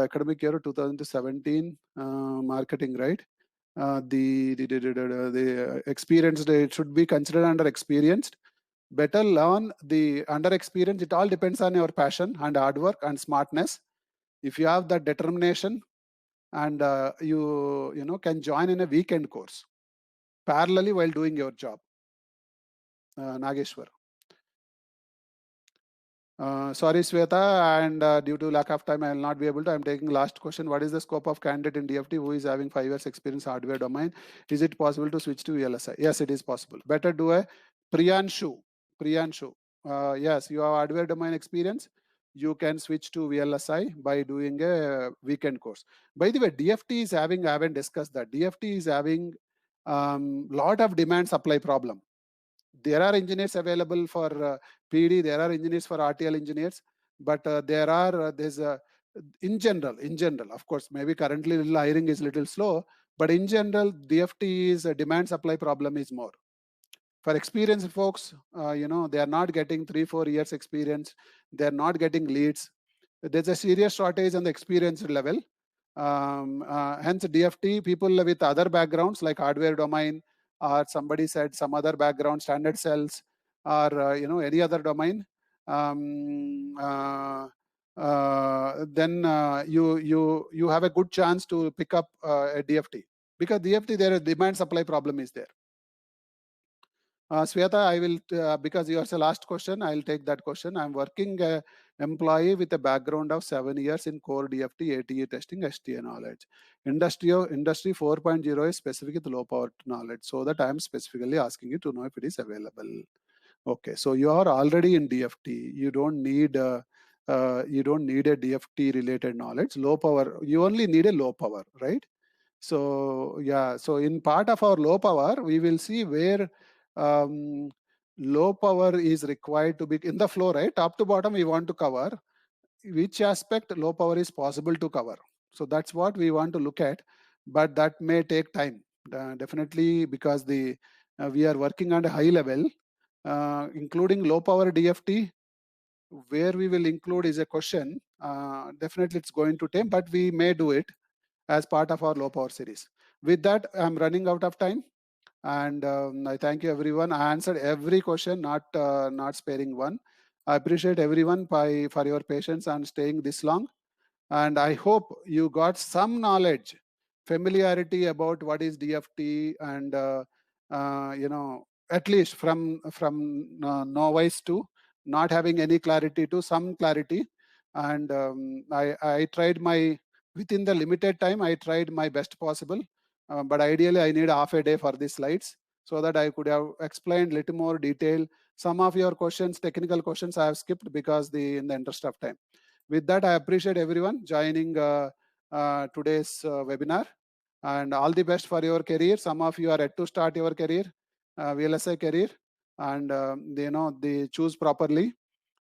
[SPEAKER 1] Academic year 2000 to 17, marketing, right? The experienced, it should be considered under experienced. Better learn the under experience. It all depends on your passion and hard work and smartness. If you have that determination, and you can join in a weekend course parallelly while doing your job. Nageshwar. Sorry, Sweta, and due to lack of time, I will not be able to. I'm taking last question. What is the scope of candidate in DFT who is having 5 years experience hardware domain? Is it possible to switch to VLSI? Yes, it is possible. Better do a Priyanshu. Yes, you have hardware domain experience. You can switch to VLSI by doing a weekend course. By the way, DFT is having, I haven't discussed that. DFT is having lot of demand supply problem. There are engineers available for PD, there are engineers for RTL engineers, but there's in general, of course, maybe currently hiring is little slow, but in general, DFT is a demand supply problem is more. For experienced folks, they are not getting 3-4 years experience, they're not getting leads. There's a serious shortage on the experience level. Hence, DFT, people with other backgrounds like hardware domain, or somebody said some other background, standard cells, or any other domain, then you have a good chance to pick up a DFT, because DFT, there is demand supply problem is there. Sweta, I will, because yours the last question, I'll take that question. I'm working employee with a background of 7 years in core DFT, ATE testing, STA knowledge. Industry 4.0 is specific with low power knowledge. So that I'm specifically asking you to know if it is available. Okay, so you are already in DFT. You don't need a DFT related knowledge. Low power, you only need a low power, right? So yeah, so in part of our low power, we will see where low power is required to be in the flow, right? Top to bottom, we want to cover which aspect low power is possible to cover. So that's what we want to look at, but that may take time, definitely, because we are working on a high level, including low power DFT. Where we will include is a question. Definitely, it's going to take, but we may do it as part of our low power series. With that, I'm running out of time, and I thank you everyone. I answered every question, not sparing one. I appreciate everyone for your patience and staying this long, and I hope you got some knowledge, familiarity about what is DFT, and at least from novice to not having any clarity to some clarity. And I tried within the limited time, I tried my best possible. But ideally, I need half a day for these slides so that I could have explained little more detail. Some of your questions, technical questions, I have skipped because in the interest of time. With that, I appreciate everyone joining today's webinar, and all the best for your career. Some of you are yet to start your career, VLSI career, and they choose properly.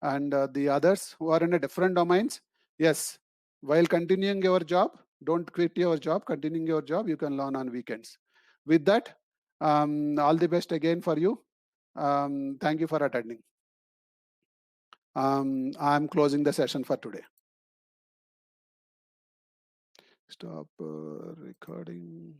[SPEAKER 1] And the others who are in a different domains, yes, while continuing your job, don't quit your job, continuing your job, you can learn on weekends. With that, all the best again for you. Thank you for attending. I'm closing the session for today. Stop recording.